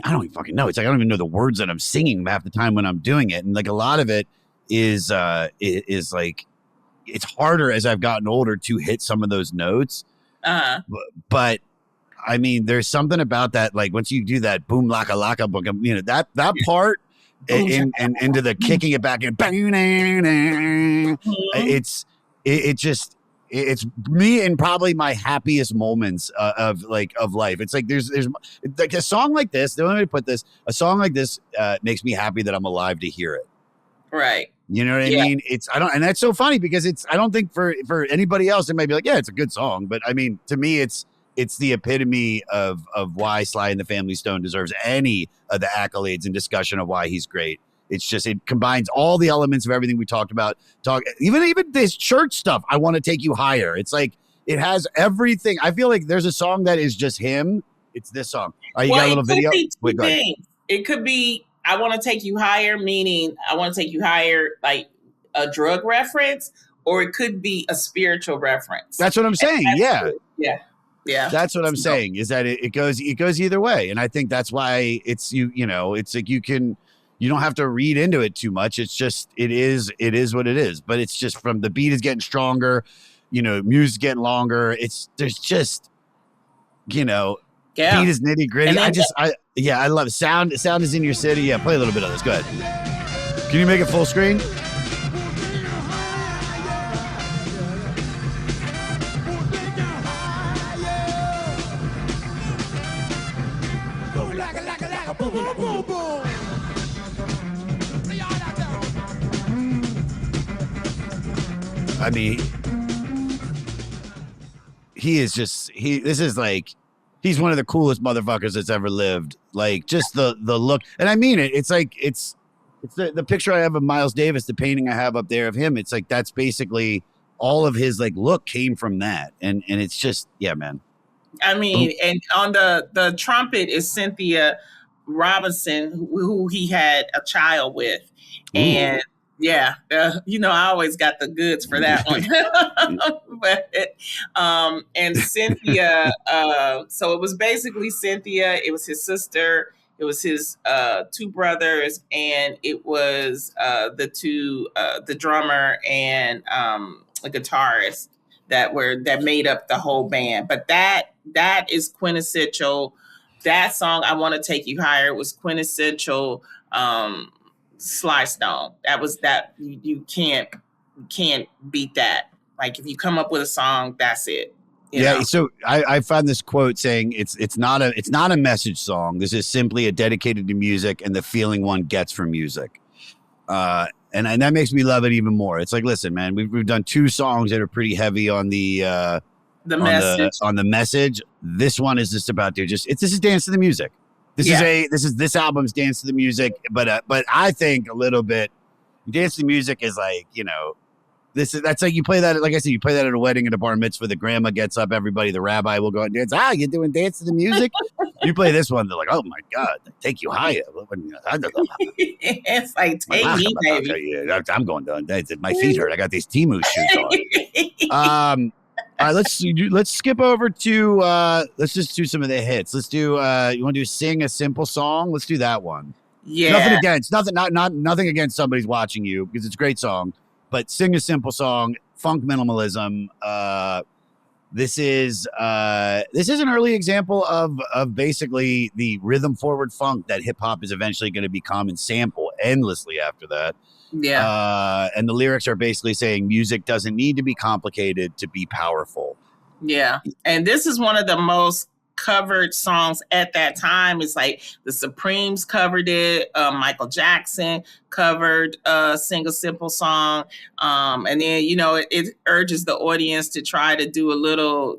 I don't even fucking know. It's like, I don't even know the words that I'm singing half the time when I'm doing it. And like a lot of it is like, it's harder as I've gotten older to hit some of those notes. But I mean, there's something about that. Like once you do that boom, laka, laka, boom, you know, that part and into the kicking it back and it's it just it's me in probably my happiest moments of life. It's like there's like a song like this. The only way to put this, a song like this makes me happy that I'm alive to hear it. Right. You know what I mean? And that's so funny because I don't think for anybody else it might be like, yeah, it's a good song, but I mean, to me, it's the epitome of why Sly and the Family Stone deserves any of the accolades and discussion of why he's great. It's just, it combines all the elements of everything we talked about. Even this church stuff. I want to take you higher. It's like, it has everything. I feel like there's a song that is just him. It's this song. You got a little video? Wait, go ahead. It could be, I want to take you higher, meaning I want to take you higher, like a drug reference, or it could be a spiritual reference. That's what I'm saying. Yeah. Yeah. Yeah. That's what I'm saying, is that it goes either way. And I think that's why it's, it's like you don't have to read into it too much. It's just, it is what it is. But it's just, from the beat is getting stronger, music's getting longer. There's just, beat is nitty gritty. I love it. Sound is in your city. Yeah, play a little bit of this. Go ahead. Can you make it full screen? I mean, he's one of the coolest motherfuckers that's ever lived. Like, just the look. And I mean it. It's like, it's the picture I have of Miles Davis, the painting I have up there of him. It's like, that's basically all of his like look came from that. And it's just, yeah, man. I mean, and on the trumpet is Cynthia Robinson, who he had a child with. Ooh. And yeah, I always got the goods for that one. And Cynthia, so it was basically Cynthia, it was his sister, it was his two brothers, and it was the drummer and the guitarist that made up the whole band. But that is quintessential. That song, I Want to Take You Higher, was quintessential Sly Stone. That you can't beat that. Like, if you come up with a song, that's it. You know? So I found this quote saying it's not a message song. This is simply a dedicated to music and the feeling one gets from music. And that makes me love it even more. It's like, listen, man, we've done 2 songs that are pretty heavy on the message. On the message. This one is just about this is dance to the music. This album's dance to the music, but I think a little bit dance to the music is like, that's like, you play that, like I said, you play that at a wedding, at a bar mitzvah, the grandma gets up, everybody, the rabbi will go out and dance. You're doing dance to the music? You play this one, they're like, oh my God, take you higher. It's like, take me, baby. I'm going down. My feet hurt. I got these Temu shoes on. All right, let's skip over to let's just do some of the hits. Let's do you want to do Sing a Simple Song? Let's do that one. Yeah. Nothing against Somebody's Watching You, because it's a great song, but Sing a Simple Song, funk minimalism. This is an early example of basically the rhythm forward funk that hip hop is eventually going to become and sample endlessly after that. Yeah. And the lyrics are basically saying music doesn't need to be complicated to be powerful. Yeah. And this is one of the most covered songs at that time. It's like the Supremes covered it. Michael Jackson covered Sing a Simple Song. And then, it urges the audience to try to do a little,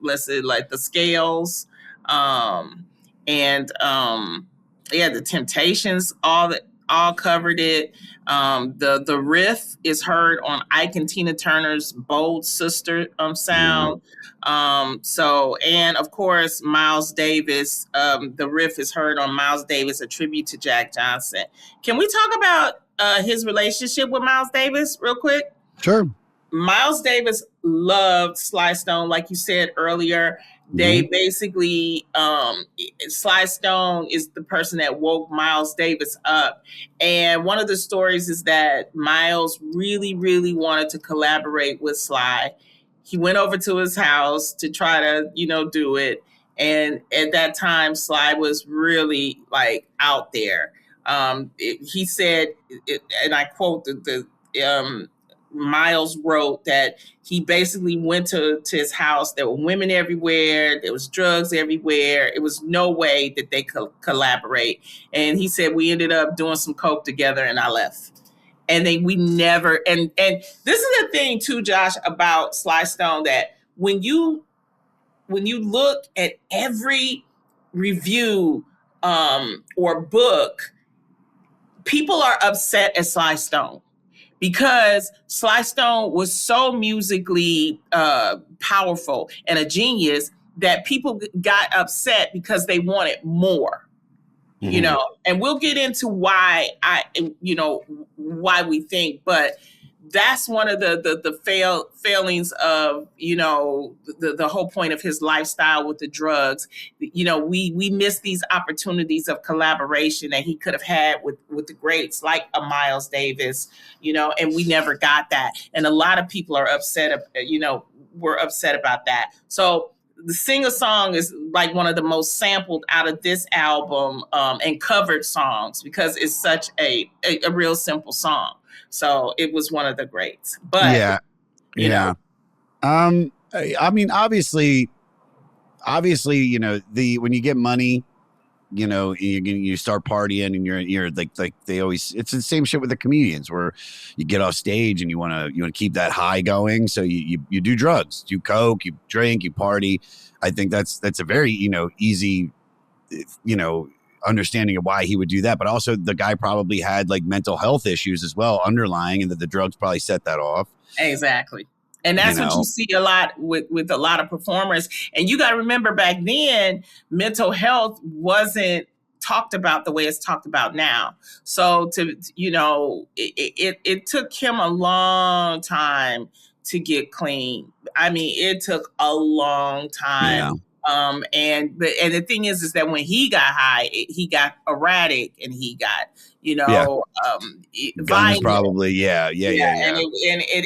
let's say like the scales. The Temptations all covered it. The riff is heard on Ike and Tina Turner's Bold Sister sound. And of course, Miles Davis, the riff is heard on Miles Davis, a tribute to Jack Johnson. Can we talk about his relationship with Miles Davis real quick? Sure. Miles Davis loved Sly Stone, like you said earlier. They basically, Sly Stone is the person that woke Miles Davis up. And one of the stories is that Miles really, really wanted to collaborate with Sly. He went over to his house to try to, do it. And at that time, Sly was really like out there. He said, and I quote the Miles wrote that he basically went to his house. There were women everywhere. There was drugs everywhere. It was no way that they could collaborate. And he said, we ended up doing some coke together and I left. And we never, and this is the thing too, Josh, about Sly Stone, that when you look at every review or book, people are upset at Sly Stone because Sly Stone was so musically powerful and a genius that people got upset because they wanted more. Mm-hmm. You know, and we'll get into why why we think, but that's one of the failings of, you know, the whole point of his lifestyle with the drugs. You know, we miss these opportunities of collaboration that he could have had with the greats like a Miles Davis, you know, and we never got that. And a lot of people are upset, were upset about that. So the Sing-A-Song is like one of the most sampled out of this album and covered songs because it's such a real simple song. So it was one of the greats. But you know. I mean, obviously, you know, when you get money, you know, you start partying and you're like they always, it's the same shit with the comedians where you get off stage and you want to keep that high going. So you do drugs, you coke, you drink, you party. I think that's a very, you know, easy, you know, understanding of why he would do that. But also the guy probably had like mental health issues as well underlying, and that the drugs probably set that off. Exactly. And that's what you see a lot with a lot of performers. And you got to remember back then, mental health wasn't talked about the way it's talked about now. So it took him a long time to get clean. I mean, it took a long time. Yeah. And the thing is that when he got high, he got erratic and he got, guns probably. Yeah.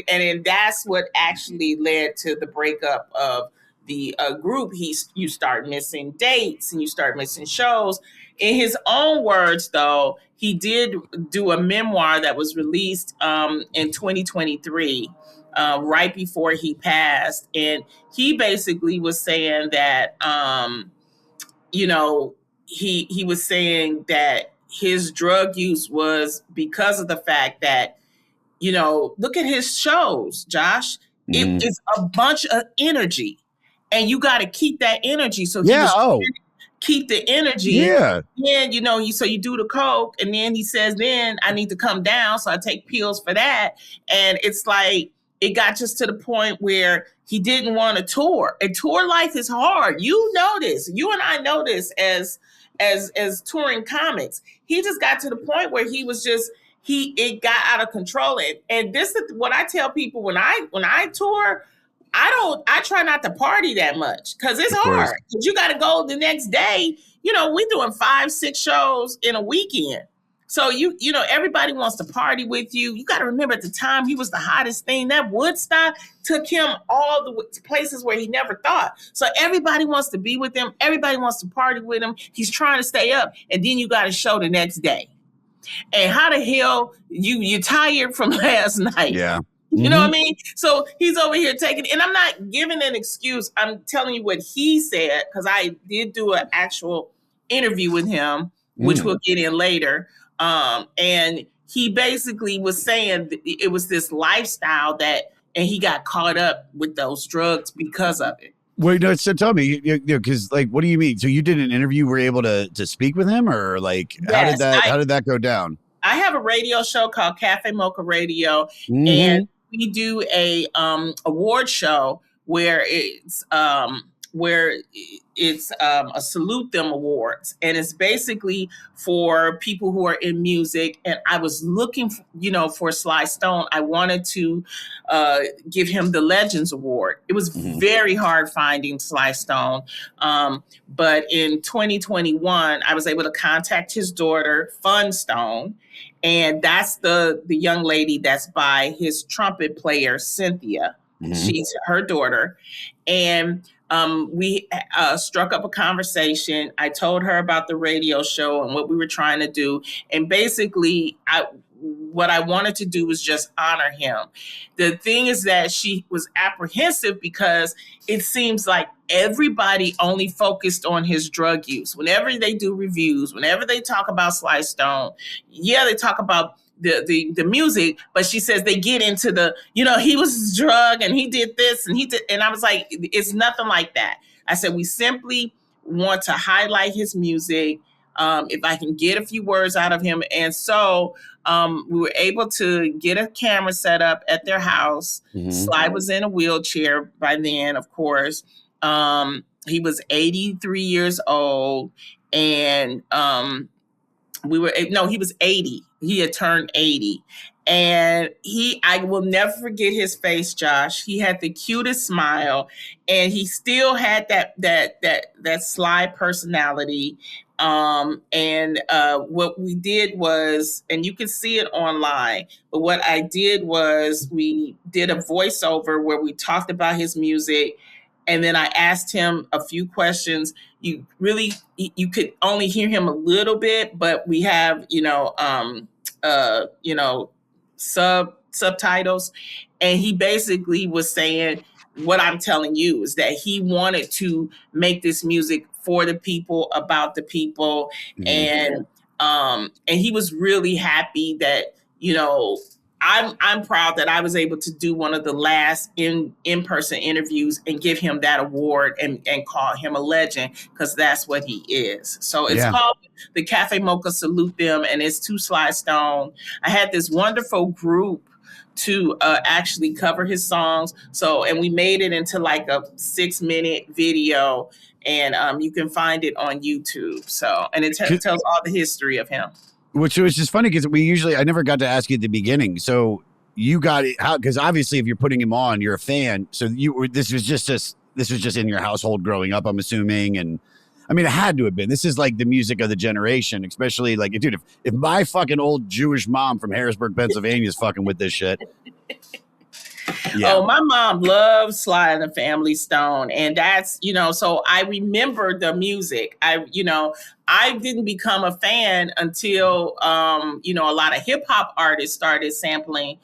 And that's what actually led to the breakup of the group. You start missing dates and you start missing shows. In his own words, though, he did do a memoir that was released in 2023. Right before he passed. And he basically was saying that, he was saying that his drug use was because of the fact that, you know, look at his shows, Josh. Mm-hmm. It is a bunch of energy and you got to keep that energy. So keep the energy. Yeah. And, so you do the coke and then he says, then I need to come down. So I take pills for that. And it's like, it got just to the point where he didn't want to tour. And tour life is hard. You know this. You and I know this as touring comics. He just got to the point where he was just, it got out of control. And this is what I tell people when I tour. I try not to party that much because it's hard. Because you got to go the next day. You know, we're doing 5-6 shows in a weekend. So, everybody wants to party with you. You got to remember at the time he was the hottest thing. That Woodstock took him all the places where he never thought. So everybody wants to be with him. Everybody wants to party with him. He's trying to stay up. And then you got a show the next day. And how the hell you're tired from last night? Yeah. You know what I mean? So he's over here taking, and I'm not giving an excuse. I'm telling you what he said, because I did do an actual interview with him, which we'll get in later. And he basically was saying it was this lifestyle and he got caught up with those drugs because of it. Wait, no, so tell me, because like, what do you mean? So you did an interview, were able to speak with him, or like, yes, how did that go down? I have a radio show called Cafe Mocha Radio, and we do a award show where it's a Salute Them Awards, and it's basically for people who are in music. And I was looking, for Sly Stone. I wanted to give him the Legends Award. It was very hard finding Sly Stone, but in 2021, I was able to contact his daughter, Fun Stone, and that's the young lady that's by his trumpet player, Cynthia. She's her daughter, and we struck up a conversation. I told her about the radio show and what we were trying to do. And basically, what I wanted to do was just honor him. The thing is that she was apprehensive because it seems like everybody only focused on his drug use. Whenever they do reviews, whenever they talk about Sly Stone, they talk about the music, but she says they get into the, he was drug and he did this and he did, and I was like, it's nothing like that. I said, we simply want to highlight his music. If I can get a few words out of him. And so we were able to get a camera set up at their house. Mm-hmm. Sly was in a wheelchair by then, of course. He was 83 years old, and he was 80. He had turned 80. And I will never forget his face, Josh. He had the cutest smile, and he still had that Sly personality. What we did was, and you can see it online, but what I did was we did a voiceover where we talked about his music, and then I asked him a few questions. You could only hear him a little bit, but we have, subtitles. And he basically was saying what I'm telling you is that he wanted to make this music for the people, about the people. Mm-hmm. And he was really happy that, I'm proud that I was able to do one of the last in-person interviews and give him that award and call him a legend, because that's what he is. So it's called the Cafe Mocha Salute Them, and it's to Sly Stone. I had this wonderful group to actually cover his songs. And we made it into like a 6-minute video, and you can find it on YouTube. And it tells all the history of him. Which was just funny because I never got to ask you at the beginning. So you got it, because obviously if you're putting him on, you're a fan. So this was just in your household growing up, I'm assuming. And I mean, it had to have been. This is like the music of the generation, especially like, dude, if my fucking old Jewish mom from Harrisburg, Pennsylvania is fucking with this shit. Yeah. Oh, my mom loves Sly and the Family Stone. And that's, so I remember the music. I didn't become a fan until, a lot of hip hop artists started sampling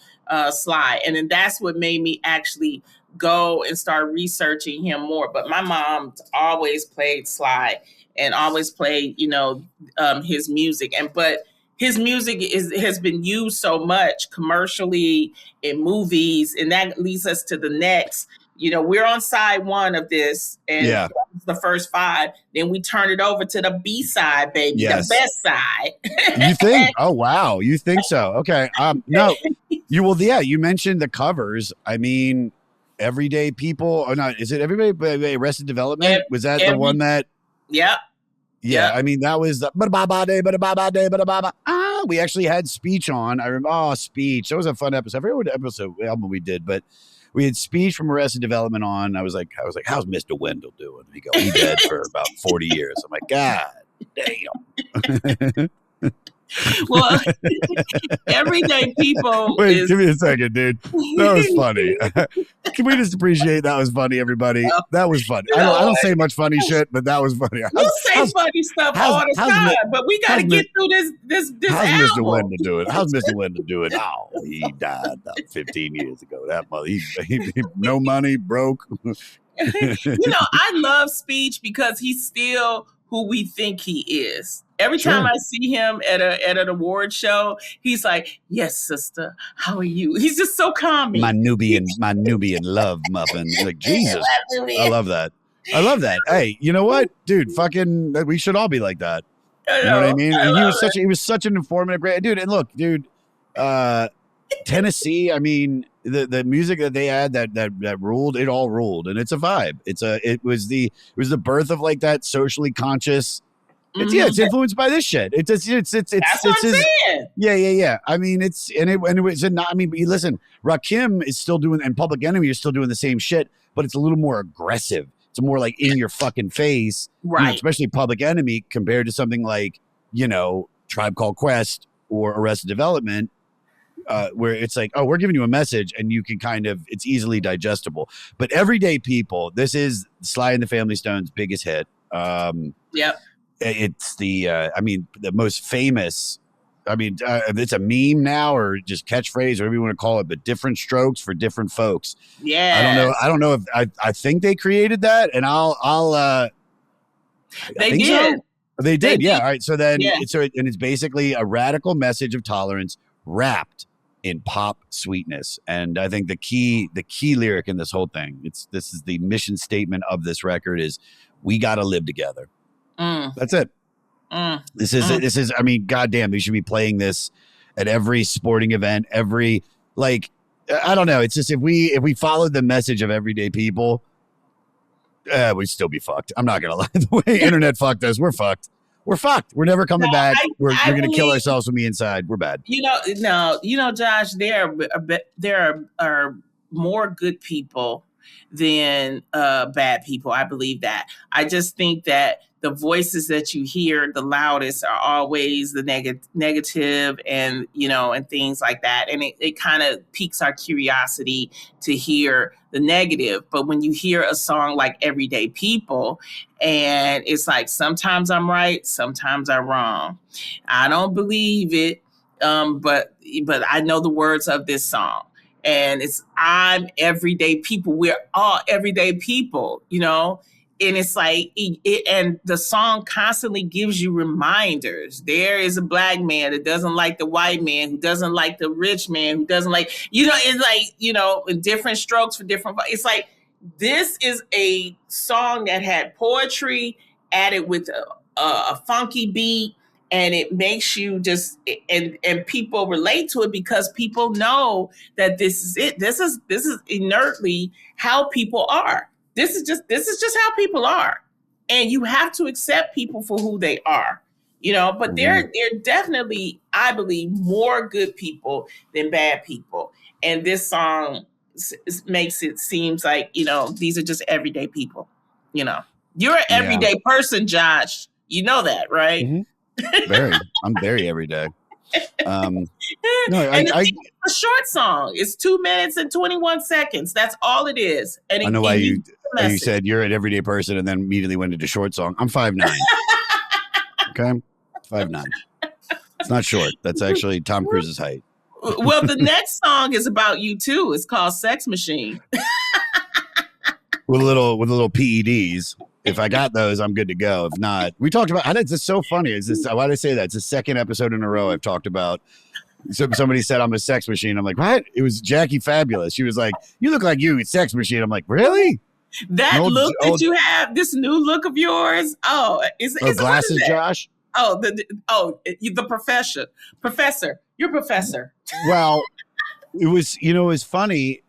Sly. And then that's what made me actually go and start researching him more. But my mom always played Sly and always played, his music. But his music has been used so much commercially in movies, and that leads us to the next. We're on side 1 of this, and the first 5. Then we turn it over to the B side, baby, the best side. You think? Oh wow, you think so? Okay. No, you mentioned the covers. I mean, Everyday People. Oh no, is it Everybody? Arrested Development? Was that the one that? Yep. Yeah, I mean, that was the we actually had Speech on. I remember, Speech. That was a fun episode. I forget what album we did, but we had Speech from Arrested Development on. I was like, how's Mr. Wendell doing? He goes, he's dead for about 40 years. I'm like, God damn. Well, Everyday People. Wait, give me a second, dude. That was funny. Can we just appreciate that was funny, everybody? That was funny. I don't say much funny shit, but that was funny. You say funny stuff all the time, but we got to get through this how's album. Mr. Wendell doing? How's Mr. Wendell doing? Oh, he died about 15 years ago. That mother, he no money, broke. I love Speech because he's still who we think he is. Every time I see him at an award show, he's like, "Yes, sister, how are you?" He's just so calming. My Nubian love muffin. Like, Jesus, I love that. Hey, you know what, dude? Fucking, we should all be like that. You know what I mean? And he was such an informative, great dude. And look, dude, Tennessee. I mean, the music that they had that ruled. It all ruled, and it's a vibe. It was the birth of like that socially conscious. It's influenced by this shit. That's what I'm saying. Yeah. I mean, listen, Rakim is still doing, and Public Enemy is still doing the same shit, but it's a little more aggressive. It's more like in your fucking face, right? Especially Public Enemy compared to something like, Tribe Called Quest or Arrested Development, where it's like, oh, we're giving you a message and you can it's easily digestible. But Everyday People, this is Sly and the Family Stone's biggest hit. Yep. It's the most famous I mean, it's a meme now or just catchphrase or whatever you want to call it, but different strokes for different folks. Yeah. I don't know if I think they created that, and they did. So. They did. Yeah. All right. So then, yeah. It's basically a radical message of tolerance wrapped in pop sweetness. And I think the key lyric in this whole thing, this is the mission statement of this record is we got to live together. That's it. This is, I mean, goddamn, we should be playing this at every sporting event, I don't know. It's just, if we followed the message of everyday people, we'd still be fucked. I'm not going to lie. The way internet fucked us, we're fucked. We're fucked. We're never coming back. We're going to kill ourselves from the inside. We're bad. Josh, there are more good people than bad people. I believe that. I just think that the voices that you hear the loudest are always the negative and, and things like that. And it kind of piques our curiosity to hear the negative. But when you hear a song like Everyday People, and it's like, sometimes I'm right, sometimes I'm wrong. I don't believe it, but I know the words of this song. And I'm everyday people. We're all everyday people, And it's like, and the song constantly gives you reminders. There is a black man that doesn't like the white man, who doesn't like the rich man, who doesn't like, it's like, different strokes for different. It's like, this is a song that had poetry added with a funky beat, and it makes you just, and people relate to it because people know that this is it. This is inertly how people are. This is just how people are. And you have to accept people for who they are, but they're definitely, I believe, more good people than bad people. And this song makes it seems like, these are just everyday people, You're an everyday person, Josh. You know that, right? Mm-hmm. I'm very everyday. And it's a short song. It's 2 minutes and 21 seconds. That's all it is. And I know why you said you're an everyday person and then immediately went into short song. I'm 5'9". Okay, 5'9". It's not short. That's actually Tom Cruise's height. Well, the next song is about you too. It's called Sex Machine. with a little PEDs. If I got those, I'm good to go. If not, we talked about. It's just so funny. Why did I say that? It's the second episode in a row I've talked about. Somebody said I'm a sex machine. I'm like, what? It was Jackie Fabulous. She was like, you look like you, sex machine. I'm like, really? That look that you have, this new look of yours. Oh, is glasses, Josh? Oh, the professor. You're professor. Well, it was. It was funny.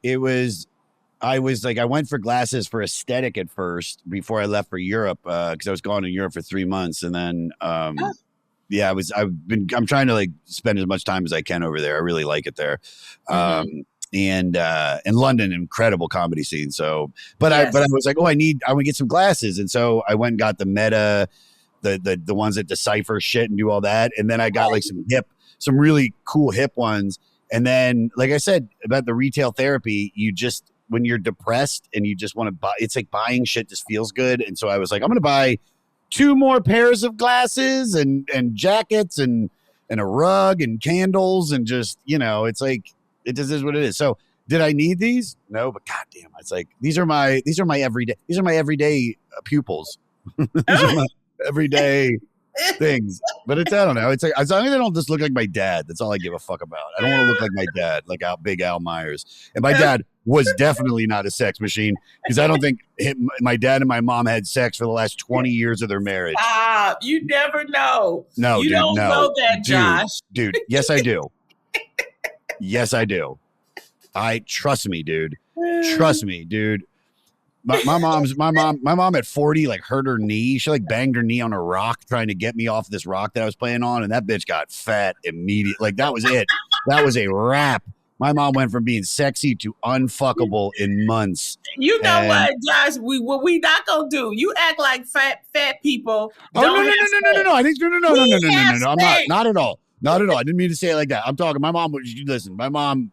I went for glasses for aesthetic at first before I left for Europe because I was gone in Europe for 3 months, and then I'm trying to spend as much time as I can over there. I really like it there. And in London, incredible comedy scene. So, I was like, I want to get some glasses, and so I went and got the Meta, the ones that decipher shit and do all that, and then I got some really cool hip ones, and then like I said about the retail therapy, when you're depressed and you just want to buy, it's like buying shit just feels good. And so I was like, I'm going to buy 2 more pairs of glasses and jackets and a rug and candles and just, it's like, it just is what it is. So did I need these? No, but goddamn, it's like, these are my everyday pupils. These are my everyday things. But I don't know. It's like, as long as I don't just look like my dad, that's all I give a fuck about. I don't want to look like my dad, like Big Al Meyers. And my dad was definitely not a sex machine because I don't think my dad and my mom had sex for the last 20 years of their marriage. You never know. No, you don't know that, Josh. Dude, yes, I do. Yes, I do. Trust me, dude. Trust me, dude. My mom at 40 hurt her knee. She banged her knee on a rock trying to get me off this rock that I was playing on, and that bitch got fat immediately. That was it. That was a wrap. My mom went from being sexy to unfuckable in months. You know what, Josh? What we not gonna do? You act like fat people. No! I think no. I'm not at all. Not at all. I didn't mean to say it like that. I'm talking. My mom. Listen, my mom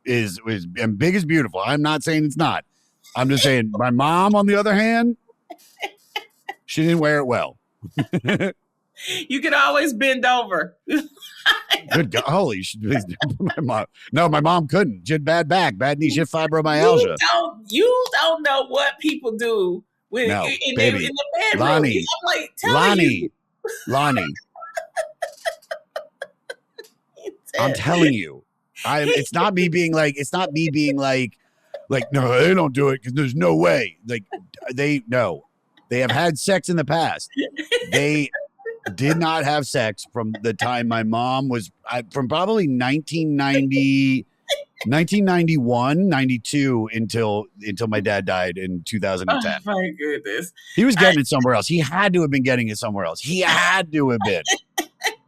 is and big is beautiful. I'm not saying it's not. I'm just saying my mom, on the other hand, she didn't wear it well. You can always bend over. Good God. Holy shit. My mom couldn't. She had bad back, bad knee, she had fibromyalgia. You don't know what people do when No, in baby. the bedroom. Lonnie. I'm like, telling you. Lonnie. I'm telling you. It's not me being like, no, they don't do it because there's no way. Like, they have had sex in the past. They did not have sex from the time my mom was from probably 1991, 92 until my dad died in 2010. Oh my goodness. He was getting it somewhere else. He had to have been getting it somewhere else. He had to have been.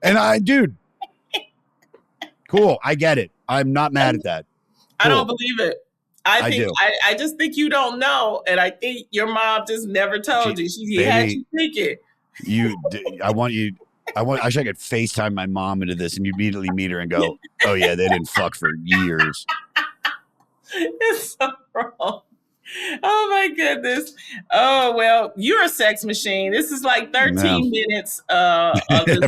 And dude, cool. I get it. I'm not mad at that. Cool. I don't believe it. I just think you don't know. And I think your mom just never told you. She had you thinking. I should get FaceTime my mom into this and you immediately meet her and go, oh yeah, they didn't fuck for years. It's so wrong. Oh my goodness. Oh, well, you're a sex machine. This is like 13 minutes of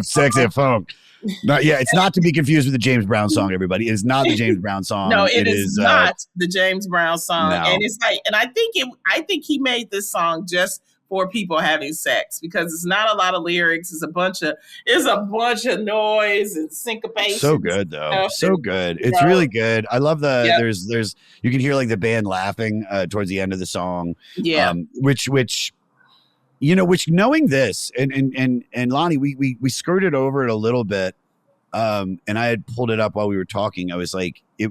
sex at phone. It's not to be confused with the James Brown song, everybody. It is not the James Brown song. No, it is not the James Brown song. No. And it's like, and I think he made this song just for people having sex because it's not a lot of lyrics. It's a bunch of noise and syncopation. So good though. So good. It's really good. I love there's you can hear like the band laughing towards the end of the song. Yeah. Which knowing this and Lonnie, we skirted over it a little bit. And I had pulled it up while we were talking. I was like, he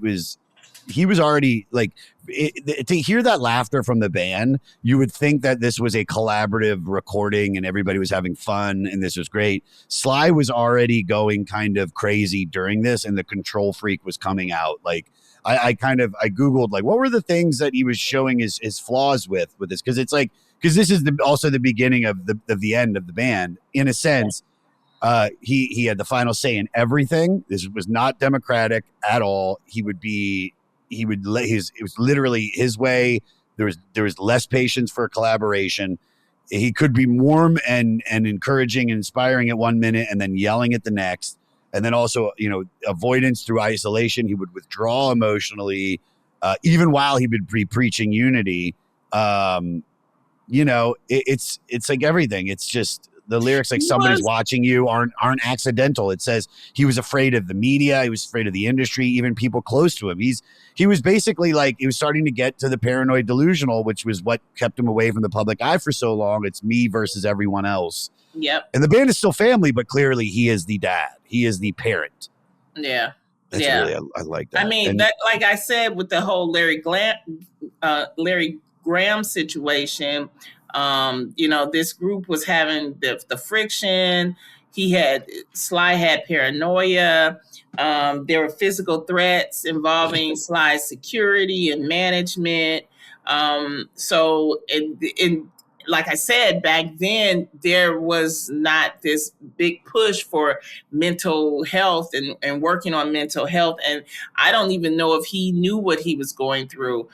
was already like, to hear that laughter from the band, you would think that this was a collaborative recording and everybody was having fun and this was great. Sly was already going kind of crazy during this and the control freak was coming out. Like I Googled like, what were the things that he was showing his flaws with this? Cause it's like, cause this is also the beginning of the end of the band in a sense. He had the final say in everything. This was not democratic at all. It was literally his way. There was less patience for collaboration. He could be warm and encouraging and inspiring at 1 minute and then yelling at the next. And then also, avoidance through isolation. He would withdraw emotionally, even while he would be preaching unity. It's like everything. It's just the lyrics, like somebody's watching you aren't accidental. It says he was afraid of the media. He was afraid of the industry, even people close to him. He was basically like, he was starting to get to the paranoid delusional, which was what kept him away from the public eye for so long. It's me versus everyone else. Yep. And the band is still family, but clearly he is the dad. He is the parent. Yeah. That's really, I like that. I mean, that, like I said, with the whole Larry Graham situation, this group was having the friction. Sly had paranoia. There were physical threats involving Sly's security and management. Like I said, back then, there was not this big push for mental health and working on mental health. And I don't even know if he knew what he was going through.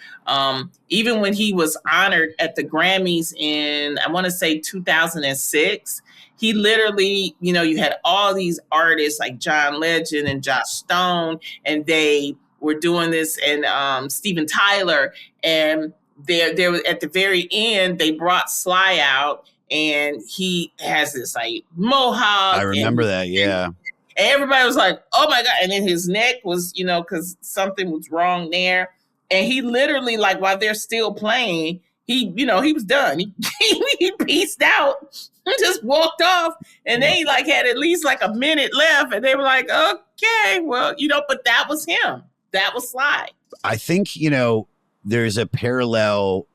Even when he was honored at the Grammys in, I want to say 2006, he literally, you had all these artists like John Legend and Josh Stone, and they were doing this, and Steven Tyler, and there was at the very end, they brought Sly out and he has this like mohawk. I remember that. Yeah. And everybody was like, oh my God. And then his neck was, cause something was wrong there. And he literally, like, while they're still playing, he was done. He pieced out and just walked off. And they like had at least like a minute left. And they were like, okay, well, but that was him. That was Sly. I think, there's a parallel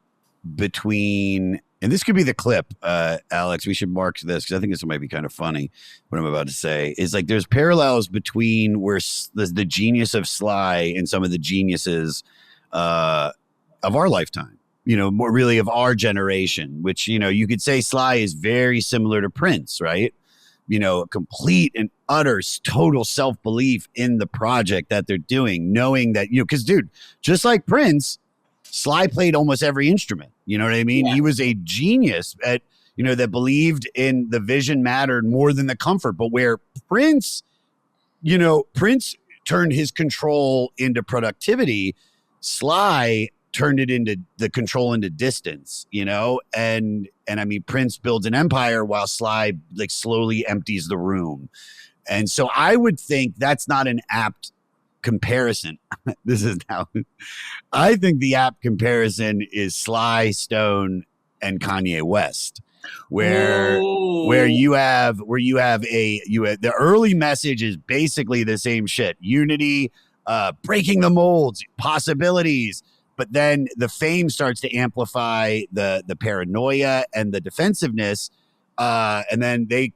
between, and this could be the clip, Alex, we should mark this because I think this might be kind of funny what I'm about to say, is like there's parallels between where the genius of Sly and some of the geniuses of our lifetime, more really of our generation, which, you could say Sly is very similar to Prince, right? Complete and utter total self-belief in the project that they're doing, knowing that, because dude, just like Prince, Sly played almost every instrument. You know what I mean? Yeah. He was a genius at, that believed in the vision mattered more than the comfort. But where Prince turned his control into productivity, Sly turned it into the control into distance, and I mean, Prince builds an empire while Sly like slowly empties the room. And so I would think that's not an apt comparison. I think the apt comparison is Sly, Stone, and Kanye West, where you have the early message is basically the same shit: unity, breaking the molds, possibilities. But then the fame starts to amplify the paranoia and the defensiveness. And then they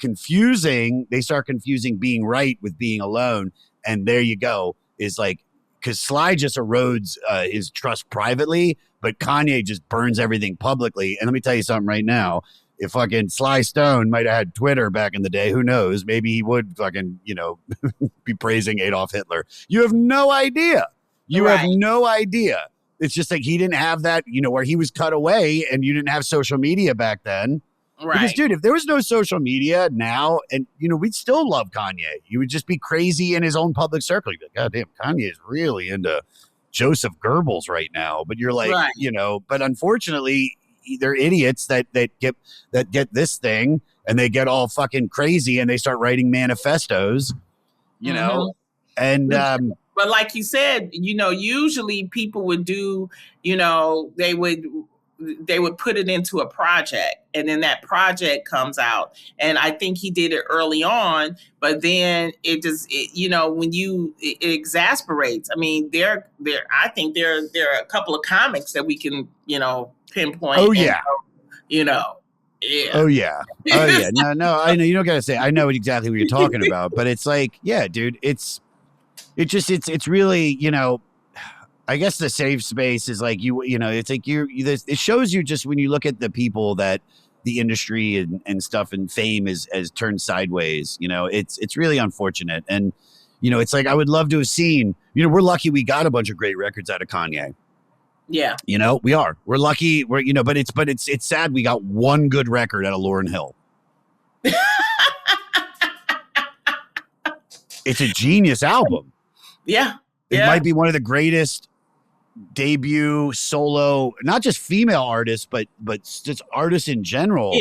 start confusing being right with being alone. And there you go, is like, because Sly just erodes his trust privately, but Kanye just burns everything publicly. And let me tell you something right now. If fucking Sly Stone might have had Twitter back in the day, who knows? Maybe he would fucking, be praising Adolf Hitler. You have no idea. Have no idea. It's just like he didn't have that, where he was cut away and you didn't have social media back then. Right. Because, dude, if there was no social media now, and, we'd still love Kanye. He would just be crazy in his own public circle. You'd be like, God damn, Kanye is really into Joseph Goebbels right now. But you're like, but unfortunately, they're idiots that get this thing and they get all fucking crazy and they start writing manifestos, and but like you said, usually people would do, they would put it into a project and then that project comes out. And I think he did it early on, but then it exasperates. I mean, I think there are a couple of comics that we can, pinpoint. Oh, yeah. Yeah. Oh, yeah. Oh, yeah. No, I know you don't got to say, I know exactly what you're talking about, but it's like, yeah, dude, it's really, I guess the safe space is like, it's like it shows you just when you look at the people that the industry and stuff and fame has turned sideways, it's really unfortunate. And, it's like, I would love to have seen, we're lucky we got a bunch of great records out of Kanye. Yeah. We're lucky. But it's sad we got one good record out of Lauryn Hill. It's a genius album. Yeah. It might be one of the greatest debut solo, not just female artists, but just artists in general.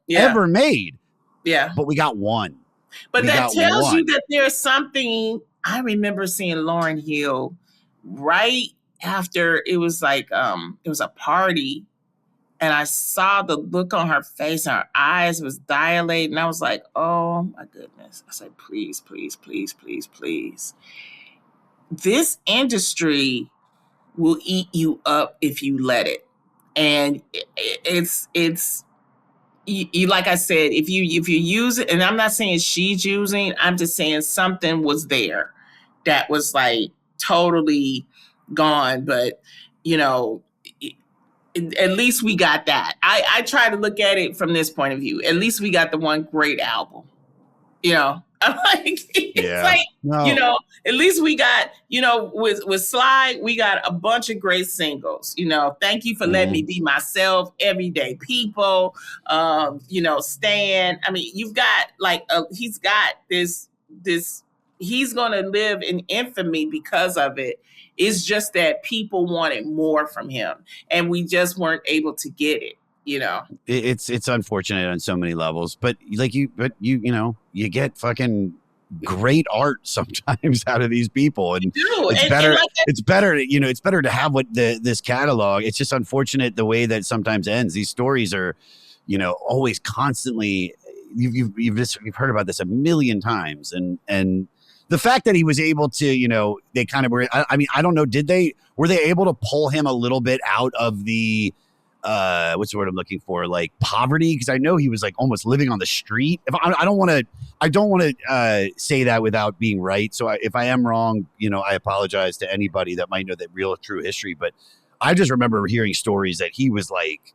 Ever made. Yeah. But we got one. But that tells you that there's something. I remember seeing Lauryn Hill right after it was like it was a party, and I saw the look on her face and her eyes was dilated, and I was like, oh my goodness. I said, please, please, please, please, please. This industry will eat you up if you let it. And it's you like I said, if you use it, and I'm not saying she's using, I'm just saying something was there that was like totally gone. But at least we got that. I try to look at it from this point of view. At least we got the one great album. I'm like, at least we got, with Sly, we got a bunch of great singles. Thank You for Letting Me Be Myself, Everyday People, Stan. I mean, you've got he's got this, he's going to live in infamy because of it. It's just that people wanted more from him and we just weren't able to get it. It's unfortunate on so many levels, but you get fucking great art sometimes out of these people, and it's better to have this catalog. It's just unfortunate the way that sometimes ends. These stories are, always constantly. You've heard about this a million times, and the fact that he was able to, they kind of were. I mean, I don't know. Were they able to pull him a little bit out of the? What's the word I'm looking for? Like poverty, because I know he was like almost living on the street. I don't want to say that without being right. So if I am wrong, I apologize to anybody that might know the real true history. But I just remember hearing stories that he was like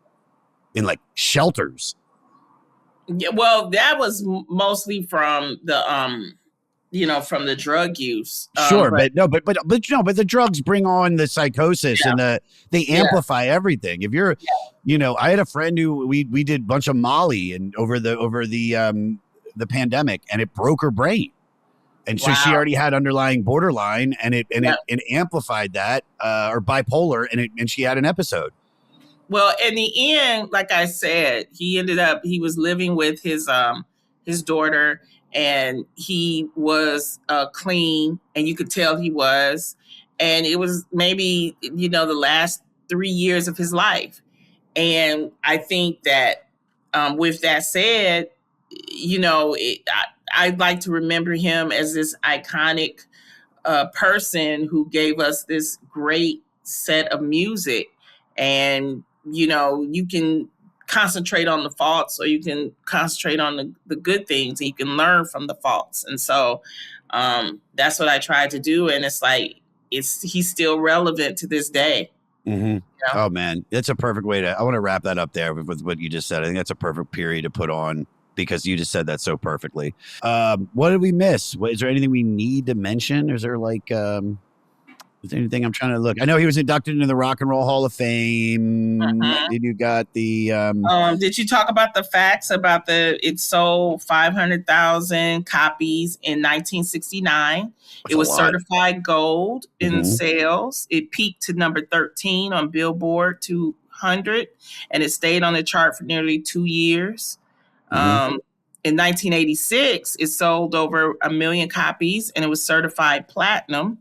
in like shelters. Yeah, well, that was mostly from the from the drug use. Sure, but the drugs bring on the psychosis and they amplify everything. If you're, I had a friend who we did a bunch of Molly and over the pandemic, and it broke her brain. And so she already had underlying borderline, and it amplified that, or bipolar, and she had an episode. Well, in the end, like I said, he was living with his daughter, and he was clean, and you could tell he was. And it was maybe, the last 3 years of his life. And I think that with that said, I'd like to remember him as this iconic person who gave us this great set of music. And, you can concentrate on the faults, or you can concentrate on the good things, and you can learn from the faults. And so that's what I tried to do. And it's like, he's still relevant to this day. Mm-hmm. Oh man, that's a perfect way I want to wrap that up there with what you just said. I think that's a perfect period to put on, because you just said that so perfectly. What did we miss? Is there anything we need to mention? Is there is there anything I'm trying to look? I know he was inducted into the Rock and Roll Hall of Fame. Did you got the? Did you talk about the facts about it sold 500,000 copies in 1969? It was certified gold in sales. It peaked to number 13 on Billboard 200, and it stayed on the chart for nearly 2 years. In 1986, it sold over 1 million copies, and it was certified platinum.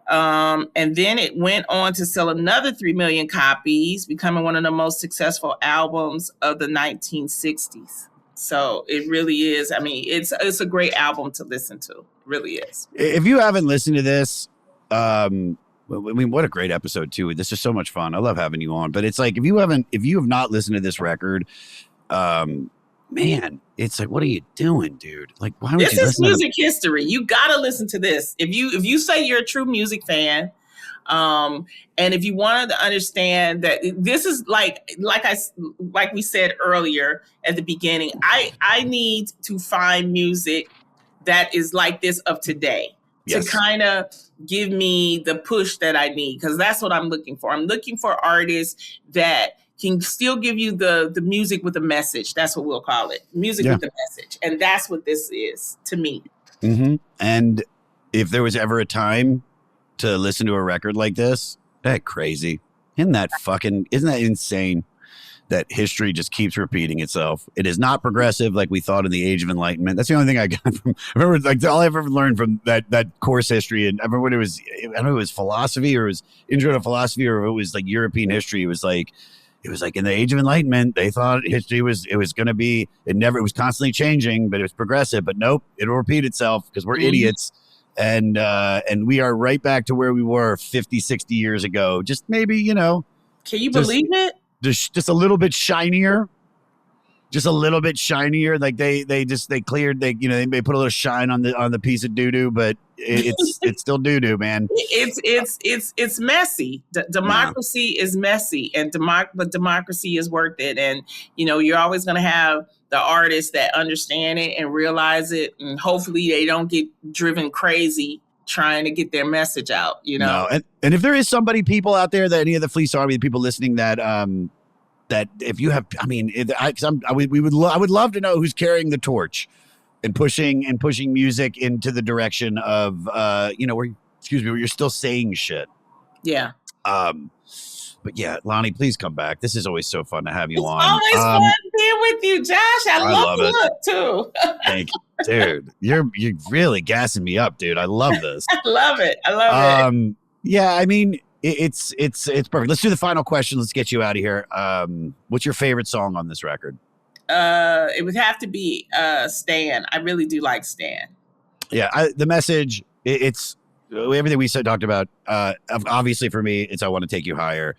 And then it went on to sell another 3 million copies, becoming one of the most successful albums of the 1960s. So it really is. I mean, it's a great album to listen to. It really is. If you haven't listened to this, I mean, what a great episode too. This is so much fun. I love having you on. But it's like, if you have not listened to this record, man, it's like, what are you doing, dude? Like, why would you listen? This is music history. You gotta listen to this. If you say you're a true music fan, and if you wanted to understand that this is like we said earlier at the beginning, I need to find music that is like this of today. Yes. To kind of give me the push that I need, because that's what I'm looking for. I'm looking for artists that can still give you the music with a message. That's what we'll call it. Music with a message. And that's what this is to me. Mm-hmm. And if there was ever a time to listen to a record like this, that's crazy. Isn't that insane that history just keeps repeating itself? It is not progressive like we thought in the Age of Enlightenment. That's the only thing I got from, I remember, like, all I've ever learned from that course history. And I remember when I don't know, it was philosophy, or it was intro to philosophy, or it was like European history. It was like in the Age of Enlightenment, they thought history was going to be, it was constantly changing, but it was progressive. But nope, it'll repeat itself because we're idiots. And we are right back to where we were 50, 60 years ago. Just maybe, Can you believe it? Just a little bit shinier. Just a little bit shinier. Like they cleared, they put a little shine on the piece of doo-doo, but it's still doo-doo, man. It's messy. Democracy is messy, and but democracy is worth it. And you're always going to have the artists that understand it and realize it, and hopefully they don't get driven crazy trying to get their message out. No, and if there is people out there, that any of the Fleece Army people listening, that if you have, I mean, I would love to know who's carrying the torch and pushing music into the direction of, where you're still saying shit. Yeah. But yeah, Loni, please come back. This is always so fun to have you on. Always fun being with you, Josh. I love the look too. Thank you, dude. You're really gassing me up, dude. I love this. I love it. It. Yeah, I mean, it's perfect. Let's do the final question. Let's get you out of here. What's your favorite song on this record? It would have to be Stan. I really do like Stan. Yeah, the message, it's everything we talked about. Obviously for me, it's I Want to Take You Higher.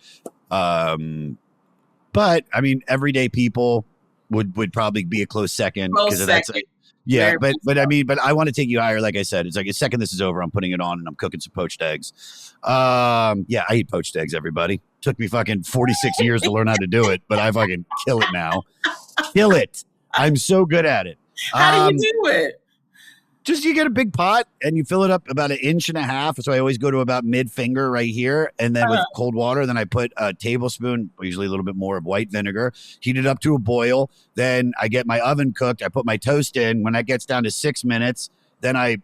But I mean, Everyday People would probably be a close second, because that's yeah. But I mean, I Want to Take You Higher. Like I said, it's like, the second this is over, I'm putting it on and I'm cooking some poached eggs. Yeah, I eat poached eggs, everybody. Took me fucking 46 years to learn how to do it, but I fucking kill it now. Kill it. I'm so good at it. How do you do it? Just you get a big pot and you fill it up about 1.5 inches. So I always go to about mid finger right here. And then with cold water, then I put a tablespoon, usually a little bit more of white vinegar, heat it up to a boil. Then I get my oven cooked. I put my toast in. When that gets down to 6 minutes, then I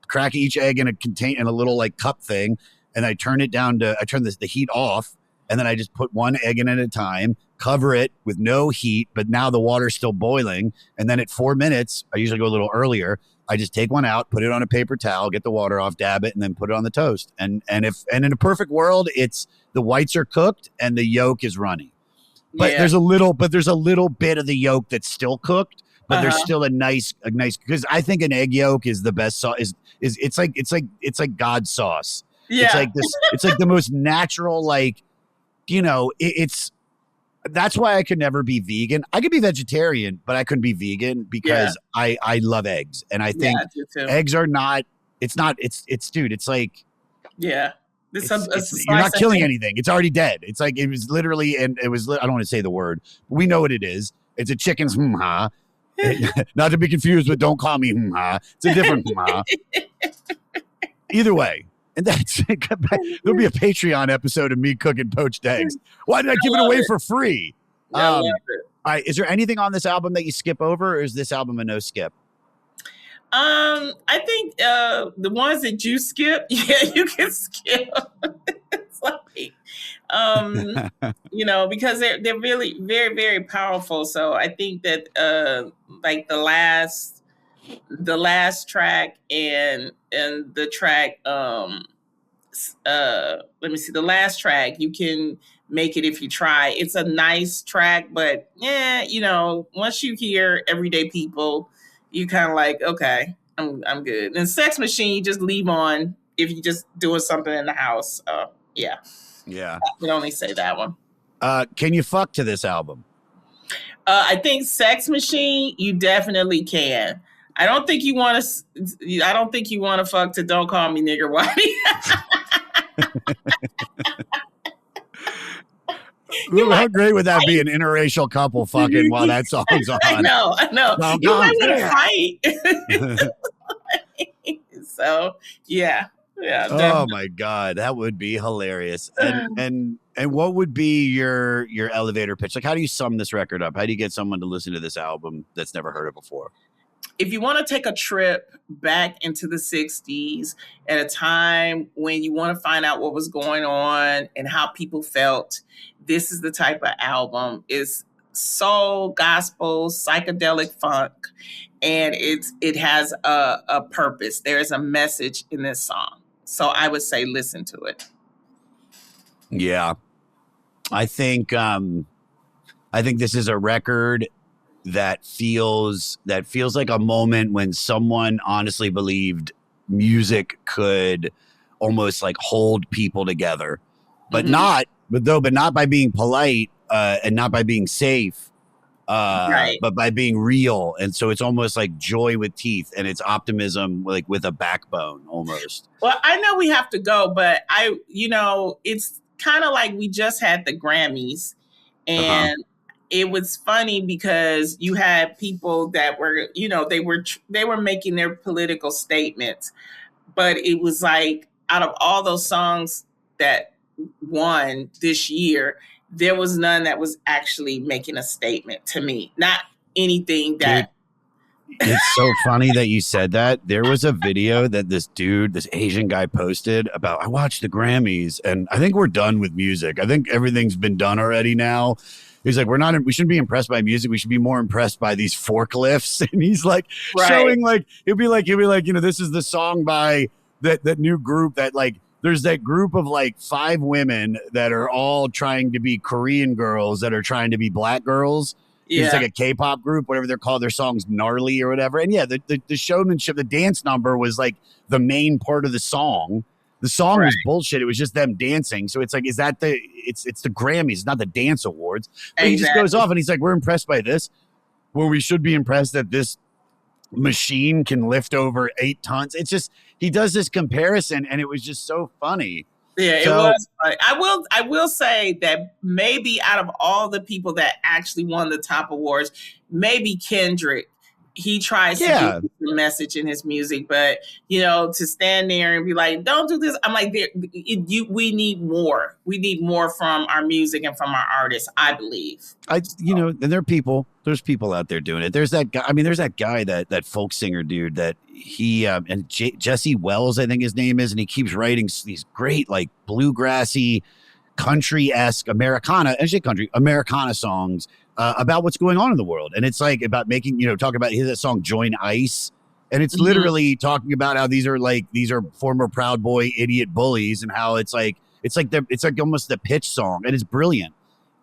crack each egg in a little like cup thing. And I turn the heat off. And then I just put one egg in at a time, cover it with no heat, but now the water's still boiling. And then at 4 minutes, I usually go a little earlier. I just take one out, put it on a paper towel, get the water off, dab it, and then put it on the toast. And in a perfect world, it's the whites are cooked and the yolk is runny. But there's a little bit of the yolk that's still cooked, but there's still a nice because I think an egg yolk is the best sauce. It's like God's sauce. Yeah. It's like the most natural, like, that's why I could never be vegan. I could be vegetarian, but I couldn't be vegan because I love eggs. And I think eggs are not, it's like, you're not killing anything. It's already dead. It's like, it was literally, and it was, I don't want to say the word, but we know what it is. It's a chicken's not to be confused, but don't call me It's a different Either way. And that's it. There'll be a Patreon episode of me cooking poached eggs. Why did I give it away for free? All right. Is there anything on this album that you skip over, or is this album a no skip? I think the ones that you skip, you can skip. It's like, because they're really very, very powerful. So I think that like the last track and the track let me see, the last track, You Can Make It If You Try. It's a nice track, but once you hear Everyday People, you kind of like, okay, I'm good. And Sex Machine, you just leave on if you're just doing something in the house. Yeah I would only say that one. Can you fuck to this album? I think Sex Machine, you definitely can. I don't think you want to fuck to Don't Call Me Nigger Whitey. How great would that be? An interracial couple fucking while that song's on. I know. You might want to fight. So yeah. Oh my God, that would be hilarious. And what would be your elevator pitch? Like, how do you sum this record up? How do you get someone to listen to this album that's never heard it before? If you want to take a trip back into the 60s at a time when you want to find out what was going on and how people felt, this is the type of album. It's soul, gospel, psychedelic funk, and it has a purpose. There is a message in this song. So I would say listen to it. Yeah. I think this is a record that feels like a moment when someone honestly believed music could almost like hold people together, but not by being polite and not by being safe, but by being real. And so it's almost like joy with teeth, and it's optimism like with a backbone almost. Well, I know we have to go, but it's kind of like we just had the Grammys, and it was funny because you had people that were, they were making their political statements, but it was like out of all those songs that won this year, there was none that was actually making a statement to me. Not anything that. It's so funny that you said that. There was a video that this Asian guy posted about, I watched the Grammys and I think we're done with music. I think everything's been done already now. He's like, we shouldn't be impressed by music. We should be more impressed by these forklifts. And he's like showing like, he'll be like, this is the song by that new group that like, there's that group of like 5 women that are all trying to be Korean girls that are trying to be black girls. Yeah. It's like a K-pop group, whatever they're called. Their song's Gnarly or whatever. And yeah, the showmanship, the dance number was like the main part of the song. The song was bullshit. It was just them dancing. So it's like, it's the Grammys, it's not the dance awards. But he just goes off and he's like, we're impressed by this. Well, we should be impressed that this machine can lift over 8 tons. It's just, he does this comparison and it was just so funny. Yeah, it was funny. I will say that maybe out of all the people that actually won the top awards, maybe Kendrick he tries to get the message in his music, but to stand there and be like, don't do this. I'm like, we need more. We need more from our music and from our artists, I believe. And there's people out there doing it. There's that guy. I mean, there's that guy, that folk singer dude that he, and Jesse Wells, I think his name is. And he keeps writing these great, like bluegrassy, country-esque Americana songs about what's going on in the world. And it's like about making, talking about his song Join Ice. And it's literally talking about how these are former Proud Boy idiot bullies, and how it's like almost the pitch song, and it's brilliant.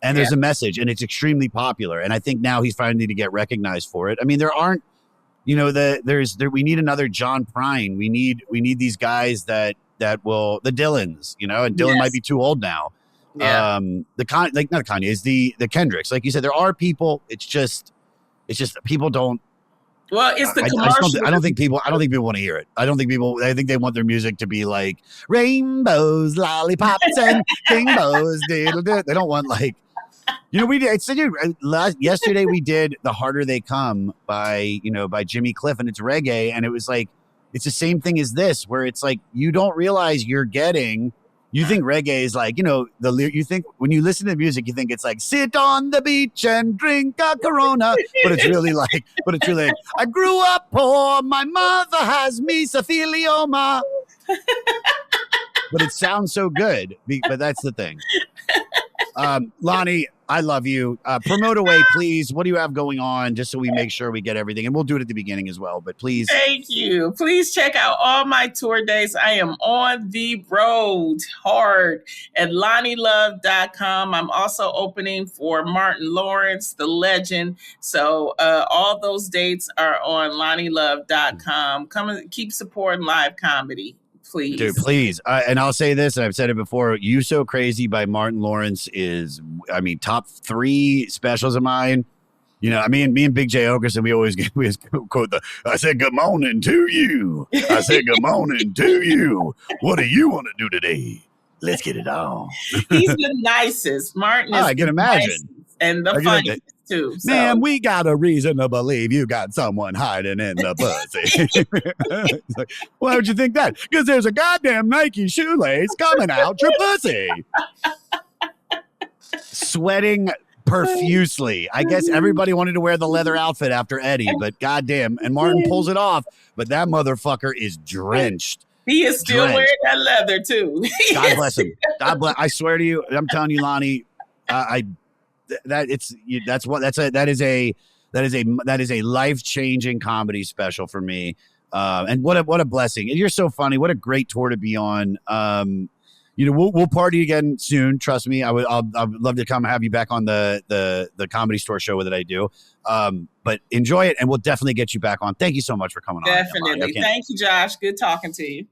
And there's a message, and it's extremely popular. And I think now he's finally to get recognized for it. I mean, there aren't, we need another John Prine. We need these guys that will, the Dylans, and Dylan might be too old now. Yeah. Not Kanye, is the Kendricks. Like you said, there are people. It's just people don't. Well, it's the commercial. I don't think people want to hear it. I think they want their music to be like rainbows, lollipops, and rainbows. They don't want yesterday we did The Harder They Come by Jimmy Cliff, and it's reggae, and it was like, it's the same thing as this, where it's like, you don't realize you think reggae is like, you think when you listen to music, you think it's like, sit on the beach and drink a Corona. But it's really like, I grew up poor. My mother has mesothelioma. But it sounds so good. But that's the thing. Loni, I love you. Promote away, please. What do you have going on, just so we make sure we get everything? And we'll do it at the beginning as well, but please. Thank you. Please check out all my tour dates. I am on the road hard at LoniLove.com. I'm also opening for Martin Lawrence, the legend. So all those dates are on LoniLove.com. Come and keep supporting live comedy. Please. Dude, please. And I'll say this, and I've said it before, You So Crazy by Martin Lawrence is, top 3 specials of mine. Me and Big J Okerson, we always quote I said, good morning to you. I said, good morning to you. What do you want to do today? Let's get it on. He's the nicest. Martin is I can imagine. And the funniest. Too, so. Man, we got a reason to believe you got someone hiding in the pussy. Like, why would you think that? Because there's a goddamn Nike shoelace coming out your pussy. Sweating profusely. I guess everybody wanted to wear the leather outfit after Eddie, but goddamn, and Martin pulls it off, but that motherfucker is drenched. He is still wearing that leather too. God bless him. God bless. I swear to you, I'm telling you, Loni, that is a life-changing comedy special for me. And what a blessing. You're so funny. What a great tour to be on. We'll party again soon. Trust me. I'd love to come have you back on the Comedy Store show that I do. But enjoy it, and we'll definitely get you back on. Thank you so much for coming on. Definitely. Thank you, Josh. Good talking to you.